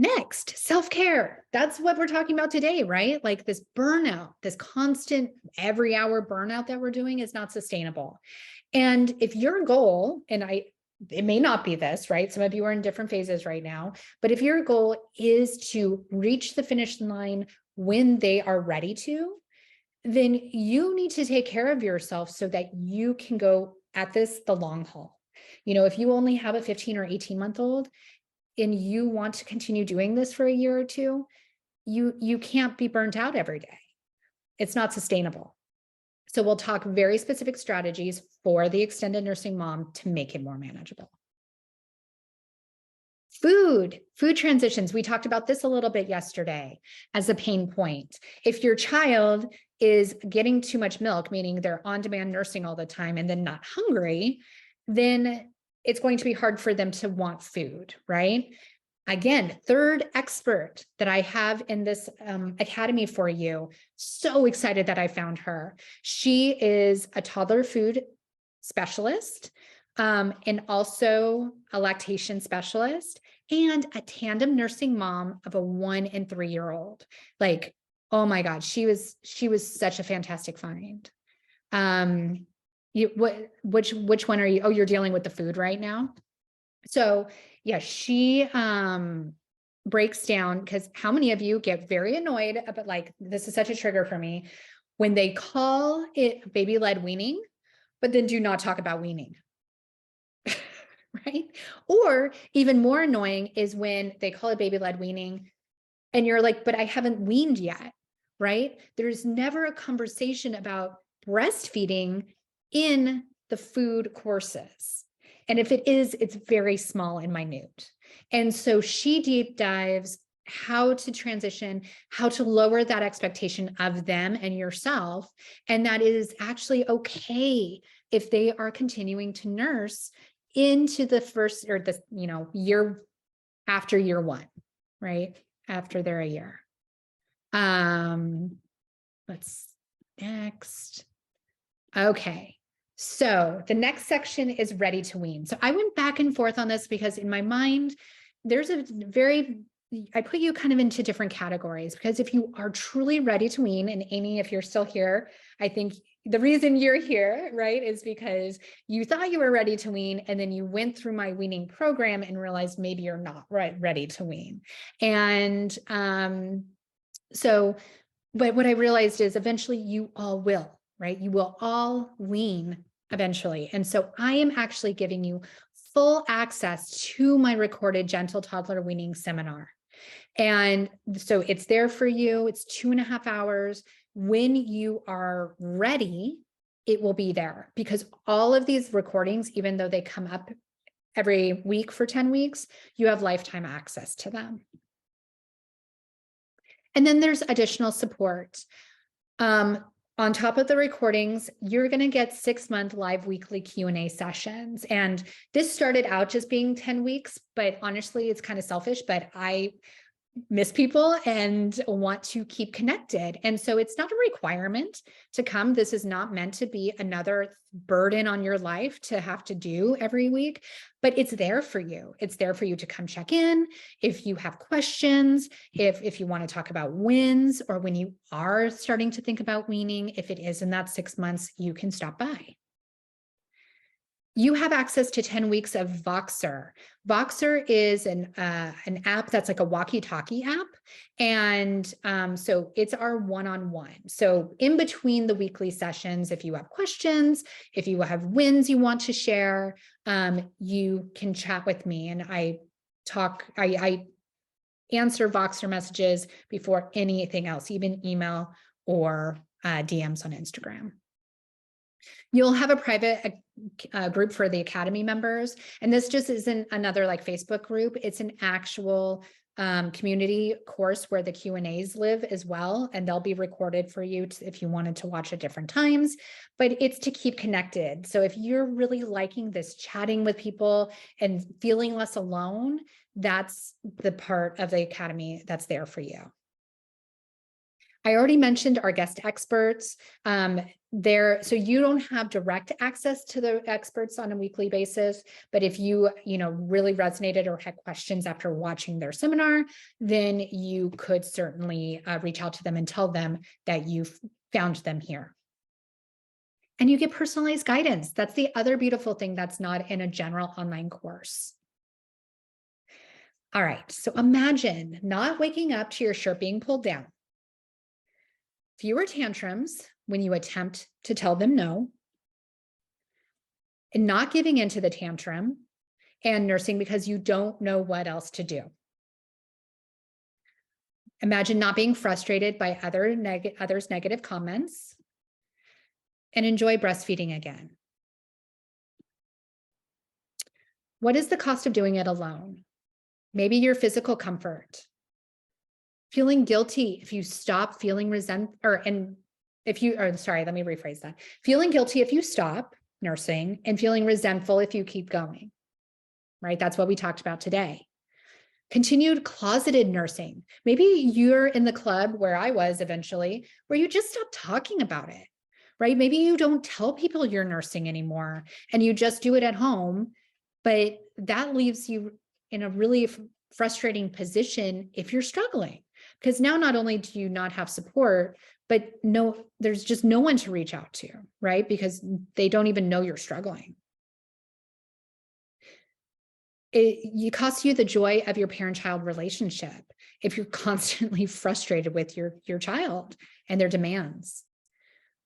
Next, self-care. That's what we're talking about today, right? Like this burnout, this constant every hour burnout that we're doing is not sustainable. And if your goal, and it may not be this, right? Some of you are in different phases right now, but if your goal is to reach the finish line when they are ready to, then you need to take care of yourself so that you can go at this the long haul. You know, if you only have a 15 or 18-month-old and you want to continue doing this for a year or two, you can't be burnt out every day. It's not sustainable. So we'll talk very specific strategies for the extended nursing mom to make it more manageable. Food transitions. We talked about this a little bit yesterday as a pain point. If your child is getting too much milk, meaning they're on-demand nursing all the time and then not hungry, then it's going to be hard for them to want food, right? Again, third expert that I have in this academy for you. So excited that I found her. She is a toddler food specialist and also a lactation specialist and a tandem nursing mom of a 1 and 3-year-old. Like, oh my God, she was such a fantastic find. Which one are you? Oh, you're dealing with the food right now. So yeah, she breaks down, because how many of you get very annoyed about, like, this is such a trigger for me, when they call it baby-led weaning, but then do not talk about weaning. Right? Or even more annoying is when they call it baby-led weaning and you're like, but I haven't weaned yet, right? There's never a conversation about breastfeeding in the food courses. And if it is, it's very small and minute. And so she deep dives how to transition, how to lower that expectation of them and yourself. And that is actually okay if they are continuing to nurse into the first or the, year after year 1, right? After they're a year. Let's next. Okay. So the next section is ready to wean. So I went back and forth on this because in my mind, I put you kind of into different categories, because if you are truly ready to wean, and Amy, if you're still here, I think the reason you're here, right, is because you thought you were ready to wean, and then you went through my weaning program and realized maybe you're not ready to wean. And but what I realized is eventually you all will, right? You will all wean eventually. And so I am actually giving you full access to my recorded Gentle Toddler Weaning seminar. And so it's there for you. It's 2.5 hours. When you are ready, it will be there, because all of these recordings, even though they come up every week for 10 weeks, you have lifetime access to them. And then there's additional support. On top of the recordings, you're going to get 6-month live weekly Q&A sessions. And this started out just being 10 weeks, but honestly, it's kind of selfish, but I miss people and want to keep connected. And so it's not a requirement to come. This is not meant to be another burden on your life to have to do every week, but it's there for you. It's there for you to come check in. If you have questions, if you want to talk about wins, or when you are starting to think about weaning, if it is in that 6 months, you can stop by. You have access to 10 weeks of Voxer. Voxer is an app that's like a walkie-talkie app. And so it's our one-on-one. So in between the weekly sessions, if you have questions, if you have wins you want to share, you can chat with me. And I answer Voxer messages before anything else, even email or DMs on Instagram. You'll have a private group for the Academy members. And this just isn't another like Facebook group. It's an actual community course where the Q&As live as well. And they'll be recorded for you if you wanted to watch at different times, but it's to keep connected. So if you're really liking this chatting with people and feeling less alone, that's the part of the Academy that's there for you. I already mentioned our guest experts. So you don't have direct access to the experts on a weekly basis, but if you really resonated or had questions after watching their seminar, then you could certainly reach out to them and tell them that you found them here. And you get personalized guidance. That's the other beautiful thing that's not in a general online course. All right, so imagine not waking up to your shirt being pulled down. Fewer tantrums when you attempt to tell them no, and not giving into the tantrum, and nursing because you don't know what else to do. Imagine not being frustrated by others' negative comments, and enjoy breastfeeding again. What is the cost of doing it alone? Maybe your physical comfort. Feeling guilty if you stop feeling let me rephrase that. Feeling guilty if you stop nursing and feeling resentful if you keep going, right? That's what we talked about today. Continued closeted nursing. Maybe you're in the club where I was eventually, where you just stop talking about it, right? Maybe you don't tell people you're nursing anymore and you just do it at home, but that leaves you in a really frustrating position if you're struggling. Because now not only do you not have support, but there's just no one to reach out to, right? Because they don't even know you're struggling. It costs you the joy of your parent-child relationship if you're constantly frustrated with your child and their demands.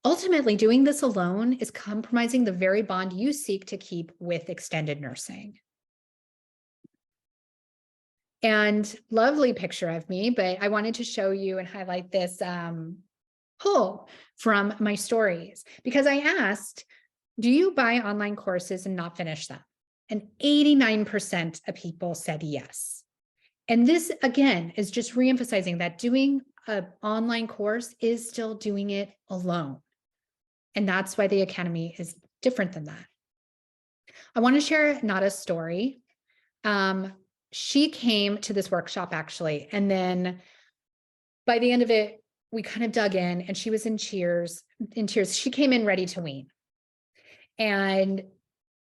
Ultimately, doing this alone is compromising the very bond you seek to keep with extended nursing. And lovely picture of me, but I wanted to show you and highlight this pull from my stories, because I asked, do you buy online courses and not finish them? And 89% of people said yes. And this, again, is just reemphasizing that doing an online course is still doing it alone. And that's why the Academy is different than that. I want to share Nada's story. She came to this workshop actually, and then by the end of it, we kind of dug in and she was in tears. She came in ready to wean. And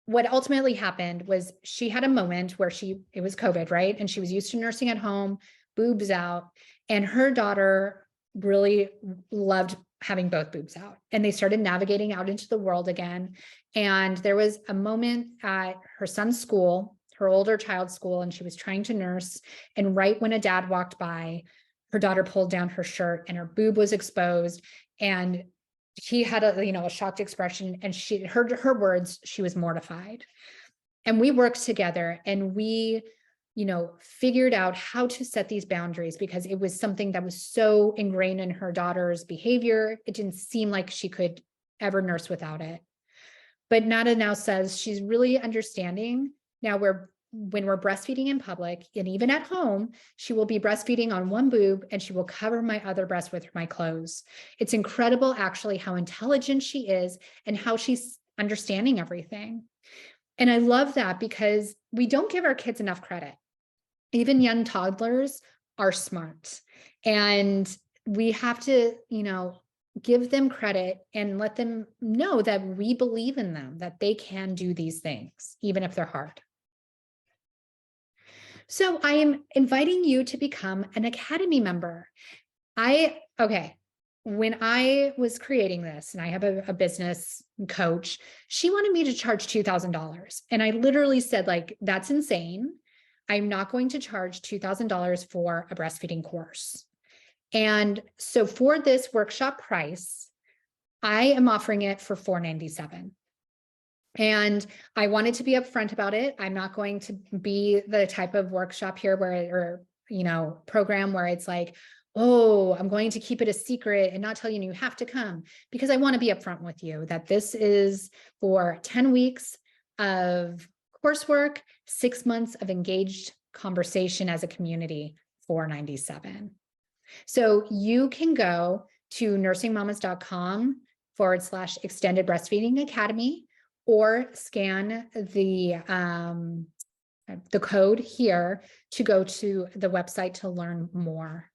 what ultimately happened was she had a moment where it was COVID, right? And she was used to nursing at home, boobs out, and her daughter really loved having both boobs out. And they started navigating out into the world again. And there was a moment at her son's school, her older child's school, and she was trying to nurse. And right when a dad walked by, her daughter pulled down her shirt and her boob was exposed. And he had a shocked expression, and she heard her words, she was mortified. And we worked together and we, figured out how to set these boundaries, because it was something that was so ingrained in her daughter's behavior. It didn't seem like she could ever nurse without it. But Nada now says she's really understanding now when we're breastfeeding in public and even at home, she will be breastfeeding on one boob and she will cover my other breast with my clothes. It's incredible actually how intelligent she is and how she's understanding everything. And I love that because we don't give our kids enough credit. Even young toddlers are smart, and we have to, give them credit and let them know that we believe in them, that they can do these things, even if they're hard. So I am inviting you to become an Academy member. When I was creating this, and I have a business coach, she wanted me to charge $2,000. And I literally said, that's insane. I'm not going to charge $2,000 for a breastfeeding course. And so for this workshop price, I am offering it for $497. And I wanted to be upfront about it. I'm not going to be the type of workshop here program where it's like, oh, I'm going to keep it a secret and not tell you have to come, because I want to be upfront with you that this is for 10 weeks of coursework, 6 months of engaged conversation as a community, $497. So you can go to nursingmamas.com/extended breastfeeding academy, or scan the code here to go to the website to learn more.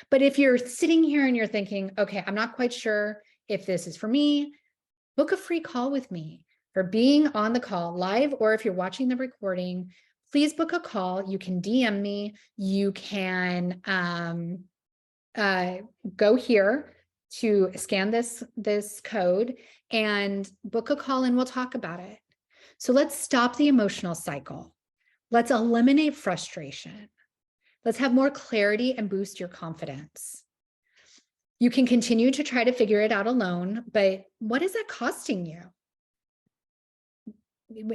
But if you're sitting here and you're thinking, okay, I'm not quite sure if this is for me, book a free call with me for being on the call live, or if you're watching the recording, please book a call. You can DM me. You can go here to scan this code and book a call and we'll talk about it. So let's stop the emotional cycle. Let's eliminate frustration. Let's have more clarity and boost your confidence. You can continue to try to figure it out alone, but what is that costing you?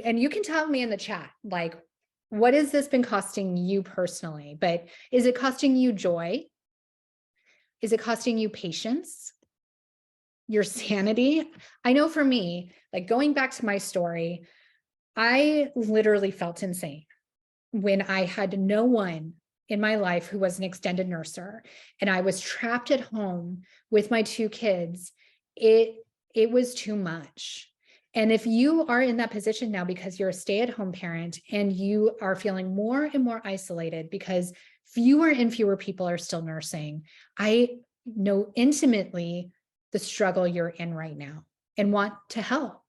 And you can tell me in the chat, like, what has this been costing you personally? But is it costing you joy? Is it costing you patience? Your sanity? I know for me, like going back to my story, I literally felt insane when I had no one in my life who was an extended nurser and I was trapped at home with my 2 kids. It was too much. And if you are in that position now because you're a stay-at-home parent and you are feeling more and more isolated because fewer and fewer people are still nursing, I know intimately the struggle you're in right now and want to help.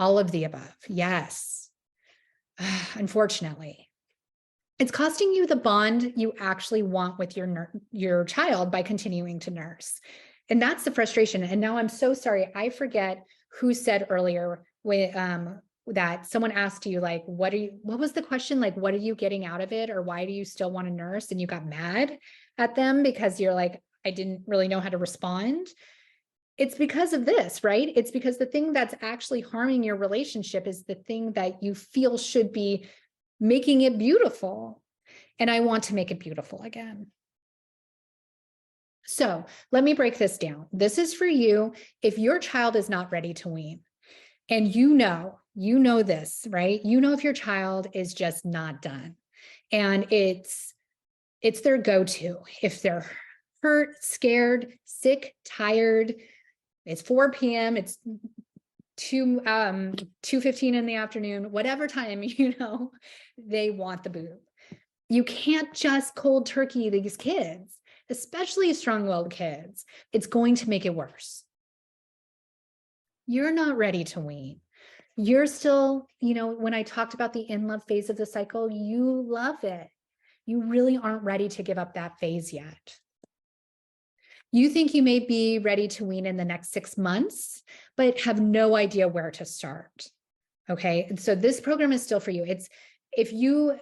All of the above, yes. Unfortunately, it's costing you the bond you actually want with your child by continuing to nurse. And that's the frustration. And now I'm so sorry. I forget who said earlier when, that someone asked you, like, what was the question? Like, what are you getting out of it? Or why do you still want to nurse? And you got mad at them because you're like, I didn't really know how to respond. It's because of this, right? It's because the thing that's actually harming your relationship is the thing that you feel should be making it beautiful. And I want to make it beautiful again. So let me break this down. This is for you if your child is not ready to wean. And you know this, right? You know if your child is just not done. And it's their go-to. If they're hurt, scared, sick, tired, it's 4 p.m., it's 2:15 in the afternoon, whatever time, they want the boob. You can't just cold turkey these kids, especially strong-willed kids. It's going to make it worse. You're not ready to wean. You're still, when I talked about the in-love phase of the cycle, you love it. You really aren't ready to give up that phase yet. You think you may be ready to wean in the next 6 months, but have no idea where to start. Okay. And so this program is still for you.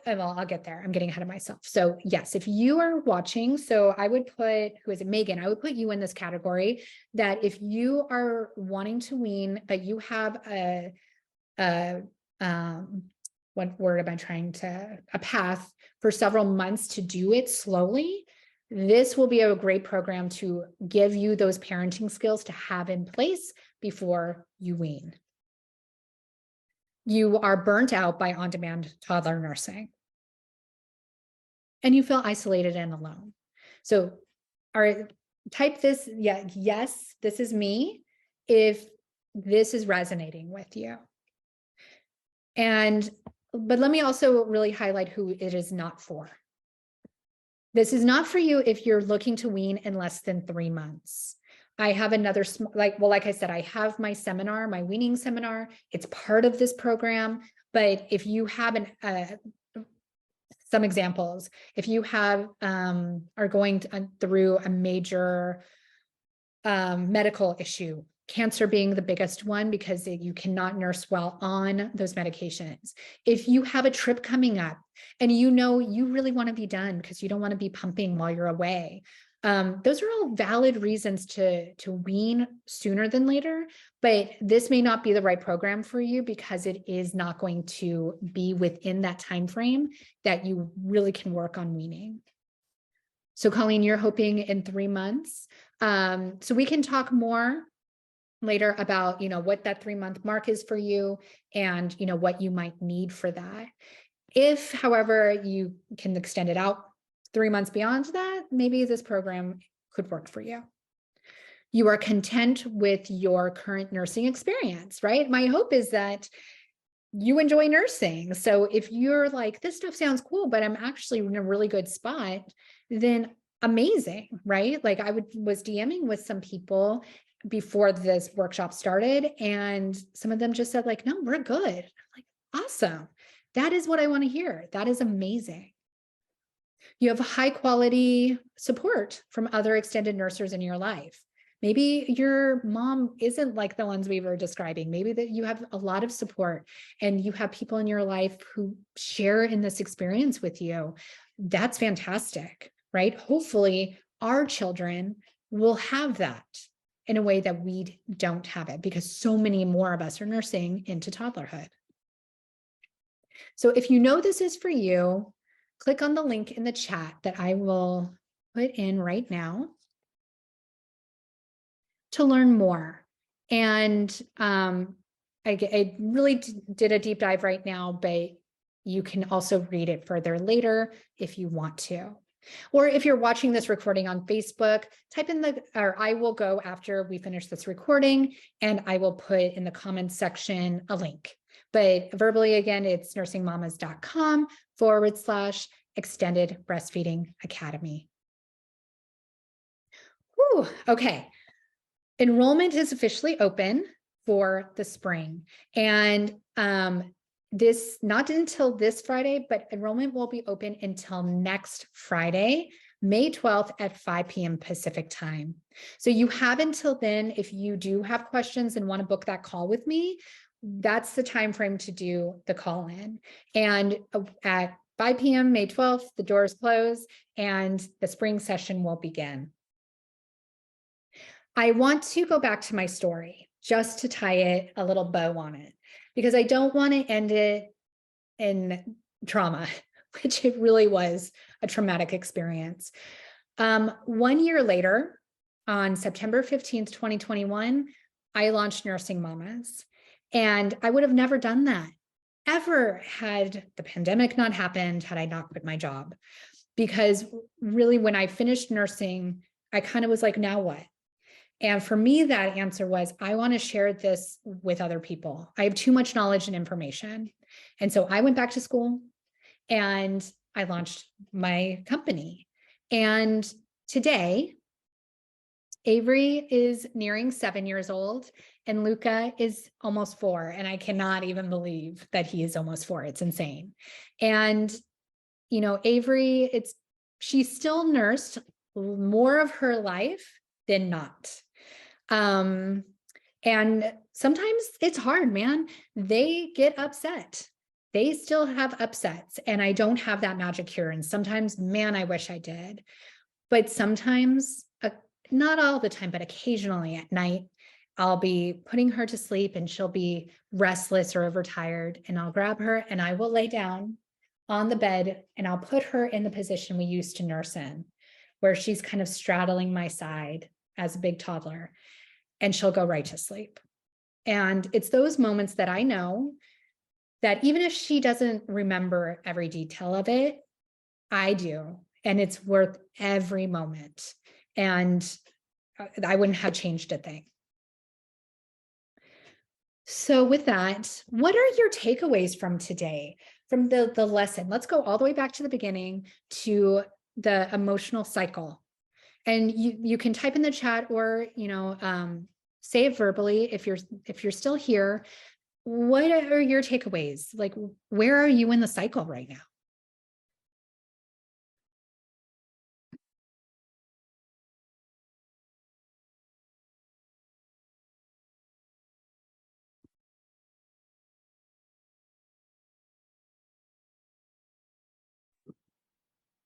I'll get there. I'm getting ahead of myself. So yes, if you are watching, so I would put, who is it, Megan? I would put you in this category that if you are wanting to wean, but you have what word am I trying to, a path for several months to do it slowly, this will be a great program to give you those parenting skills to have in place before you wean. You are burnt out by on-demand toddler nursing. And you feel isolated and alone. So type this, yes, this is me, if this is resonating with you. But let me also really highlight who it is not for. This is not for you if you're looking to wean in less than 3 months. I have another, like I said, I have my seminar, my weaning seminar. It's part of this program. But if you have some examples, if you have are going through a major medical issue, cancer being the biggest one because you cannot nurse well on those medications. If you have a trip coming up and you really want to be done because you don't want to be pumping while you're away, those are all valid reasons to wean sooner than later, but this may not be the right program for you because it is not going to be within that time frame that you really can work on weaning. So Colleen, you're hoping in 3 months. So we can talk more later about, what that 3-month mark is for you and, what you might need for that. If, however, you can extend it out 3 months beyond that, maybe this program could work for you. You are content with your current nursing experience, right? My hope is that you enjoy nursing. So if you're like, this stuff sounds cool, but I'm actually in a really good spot, then amazing, right? Like I was DMing with some people before this workshop started, and some of them just said like, no, we're good. I'm like, awesome. That is what I want to hear. That is amazing. You have high quality support from other extended nursers in your life. Maybe your mom isn't like the ones we were describing. Maybe that you have a lot of support and you have people in your life who share in this experience with you. That's fantastic, right? Hopefully our children will have that in a way that we don't have it, because so many more of us are nursing into toddlerhood. So if you know this is for you, click on the link in the chat that I will put in right now to learn more. And I really did a deep dive right now, but you can also read it further later if you want to. Or if you're watching this recording on Facebook, type in or I will go after we finish this recording and I will put in the comments section a link. But verbally, again, it's nursingmamas.com/extended breastfeeding academy. Whew, okay. Enrollment is officially open for the spring. And this, not until this Friday, but enrollment will be open until next Friday, May 12th at 5 p.m. Pacific time. So you have until then, if you do have questions and want to book that call with me, that's the time frame to do the call in. And at 5 p.m. May 12th, the doors close and the spring session will begin. I want to go back to my story just to tie it a little bow on it, because I don't want to end it in trauma, which it really was a traumatic experience. 1 year later, on September 15th, 2021, I launched Nursing Mamas. And I would have never done that ever had the pandemic not happened, had I not quit my job. Because really, when I finished nursing, I kind of was like, now what? And for me, that answer was, I want to share this with other people. I have too much knowledge and information. And so I went back to school and I launched my company. And today, Avery is nearing 7 years old and Luca is almost 4. And I cannot even believe that he is almost 4. It's insane. And, you know, Avery, she's still nursed more of her life than not. And sometimes it's hard, man. They get upset. They still have upsets. And I don't have that magic cure. And sometimes, man, I wish I did. But sometimes, not all the time, but occasionally at night, I'll be putting her to sleep and she'll be restless or overtired. And I'll grab her and I will lay down on the bed and I'll put her in the position we used to nurse in, where she's kind of straddling my side as a big toddler, and she'll go right to sleep. And it's those moments that I know that even if she doesn't remember every detail of it, I do. And it's worth every moment. And I wouldn't have changed a thing. So with that, what are your takeaways from today, from the lesson? Let's go all the way back to the beginning to the emotional cycle. And you can type in the chat or, you know, say it verbally if you're still here. What are your takeaways? Like, where are you in the cycle right now?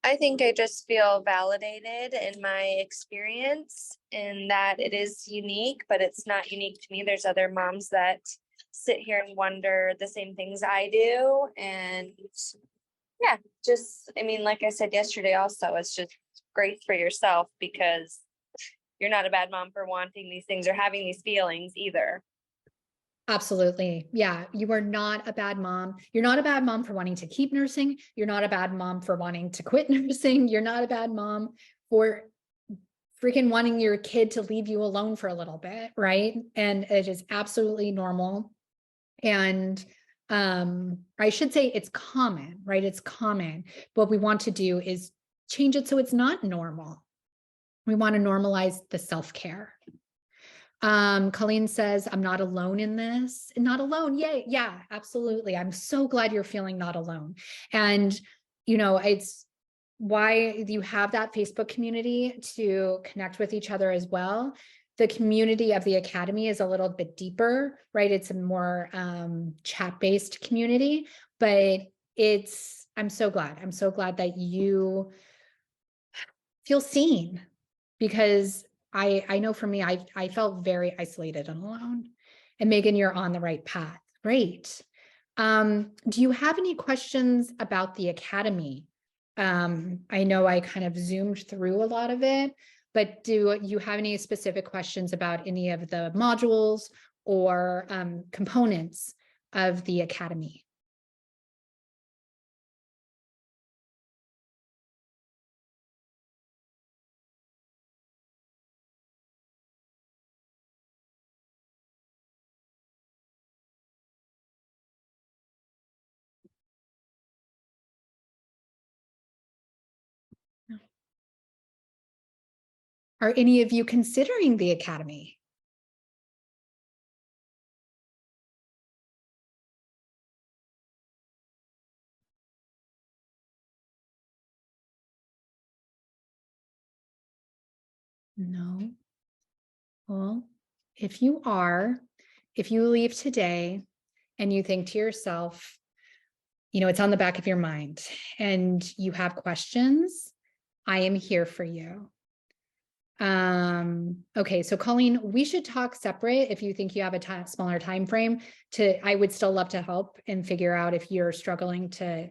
I think I just feel validated in my experience and that it is unique, but it's not unique to me. There's other moms that sit here and wonder the same things I do. And yeah, just, I mean, like I said yesterday also, it's just great for yourself because you're not a bad mom for wanting these things or having these feelings either. Absolutely. Yeah. You are not a bad mom. You're not a bad mom for wanting to keep nursing. You're not a bad mom for wanting to quit nursing. You're not a bad mom for freaking wanting your kid to leave you alone for a little bit. Right. And it is absolutely normal. And I should say it's common, right? It's common. What we want to do is change it so it's not normal, We want to normalize the self-care. Colleen says, I'm not alone in this. Not alone. Yay. Yeah, absolutely. I'm so glad you're feeling not alone. And, you know, it's why you have that Facebook community to connect with each other as well. The community of the Academy is a little bit deeper, right? It's a more chat-based community, but I'm so glad. I'm so glad that you feel seen, because I know for me, I felt very isolated and alone. And Megan, you're on the right path. Great. Do you have any questions about the Academy? I know I kind of zoomed through a lot of it, but do you have any specific questions about any of the modules or components of the Academy? Are any of you considering the Academy? No. Well, if you leave today and you think to yourself, you know, it's on the back of your mind and you have questions, I am here for you. Okay, so Colleen, we should talk separate if you think you have a smaller time frame. I would still love to help and figure out if you're struggling to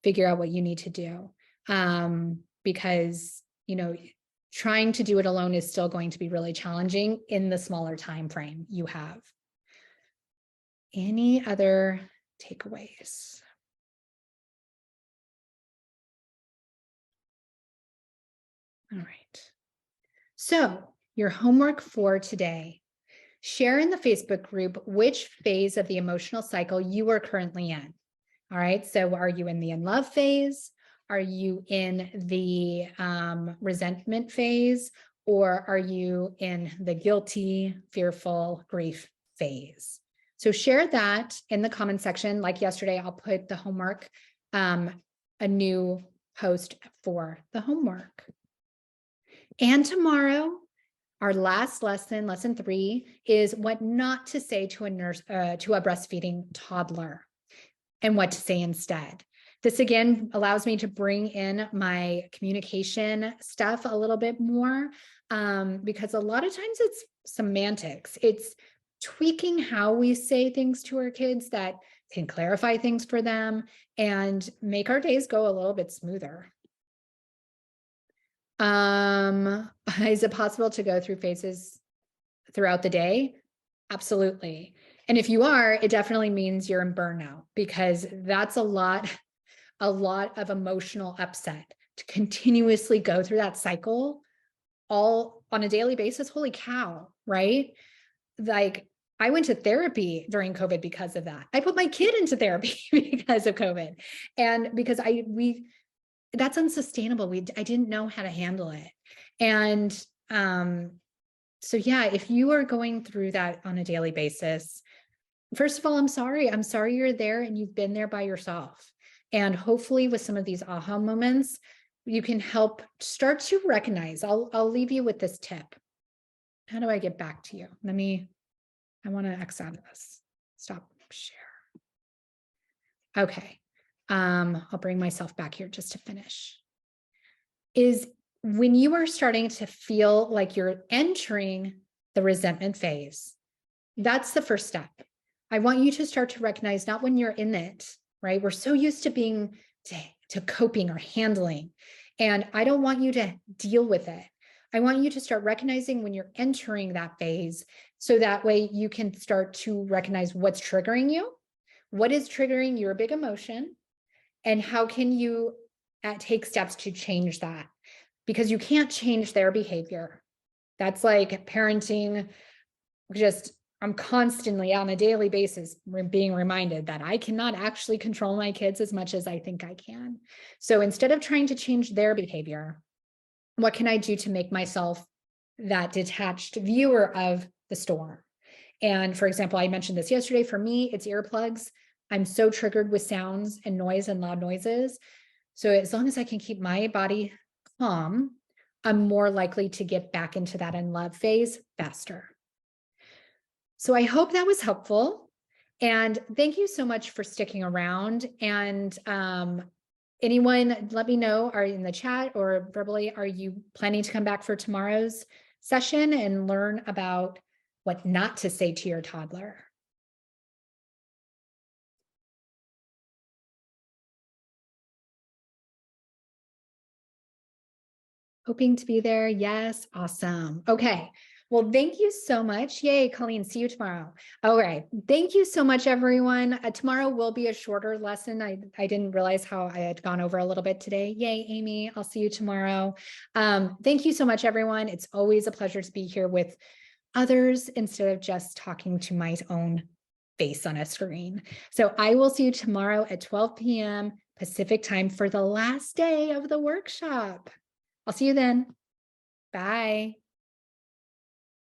figure out what you need to do. Because, you know, trying to do it alone is still going to be really challenging in the smaller time frame you have. Any other takeaways? All right. So your homework for today, share in the Facebook group which phase of the emotional cycle you are currently in. All right. So are you in the in love phase? Are you in the resentment phase? Or are you in the guilty, fearful, grief phase? So share that in the comment section. Like yesterday, I'll put the homework, a new post for the homework. And tomorrow, our last lesson, lesson 3, is what not to say to a breastfeeding toddler and what to say instead. This again allows me to bring in my communication stuff a little bit more, because a lot of times it's semantics. It's tweaking how we say things to our kids that can clarify things for them and make our days go a little bit smoother. Is it possible to go through phases throughout the day? Absolutely. And if you are, it definitely means you're in burnout, because that's a lot of emotional upset to continuously go through that cycle all on a daily basis. Holy cow, right? Like, I went to therapy during COVID because of that. I put my kid into therapy because of COVID. And because that's unsustainable. I didn't know how to handle it. And so yeah, if you are going through that on a daily basis, first of all, I'm sorry. I'm sorry you're there and you've been there by yourself. And hopefully with some of these aha moments, you can help start to recognize. I'll leave you with this tip. How do I get back to you? I want to X out of this. Stop share. Okay. I'll bring myself back here just to finish. Is when you are starting to feel like you're entering the resentment phase, that's the first step. I want you to start to recognize, not when you're in it, right? We're so used to being to coping or handling, and I don't want you to deal with it. I want you to start recognizing when you're entering that phase, so that way you can start to recognize what's triggering you, what is triggering your big emotion, and how can you take steps to change that? Because you can't change their behavior. That's like parenting. I'm constantly on a daily basis being reminded that I cannot actually control my kids as much as I think I can. So instead of trying to change their behavior, what can I do to make myself that detached viewer of the storm. And for example, I mentioned this yesterday, for me, it's earplugs. I'm so triggered with sounds and noise and loud noises. So as long as I can keep my body calm, I'm more likely to get back into that in love phase faster. So I hope that was helpful. And thank you so much for sticking around. And anyone, let me know, are you in the chat or verbally, are you planning to come back for tomorrow's session and learn about what not to say to your toddler? Hoping to be there. Yes. Awesome. Okay. Well, thank you so much. Yay, Colleen. See you tomorrow. All right. Thank you so much, everyone. Tomorrow will be a shorter lesson. I didn't realize how I had gone over a little bit today. Yay, Amy. I'll see you tomorrow. Thank you so much, everyone. It's always a pleasure to be here with others instead of just talking to my own face on a screen. So I will see you tomorrow at 12 p.m. Pacific time for the last day of the workshop. I'll see you then. Bye.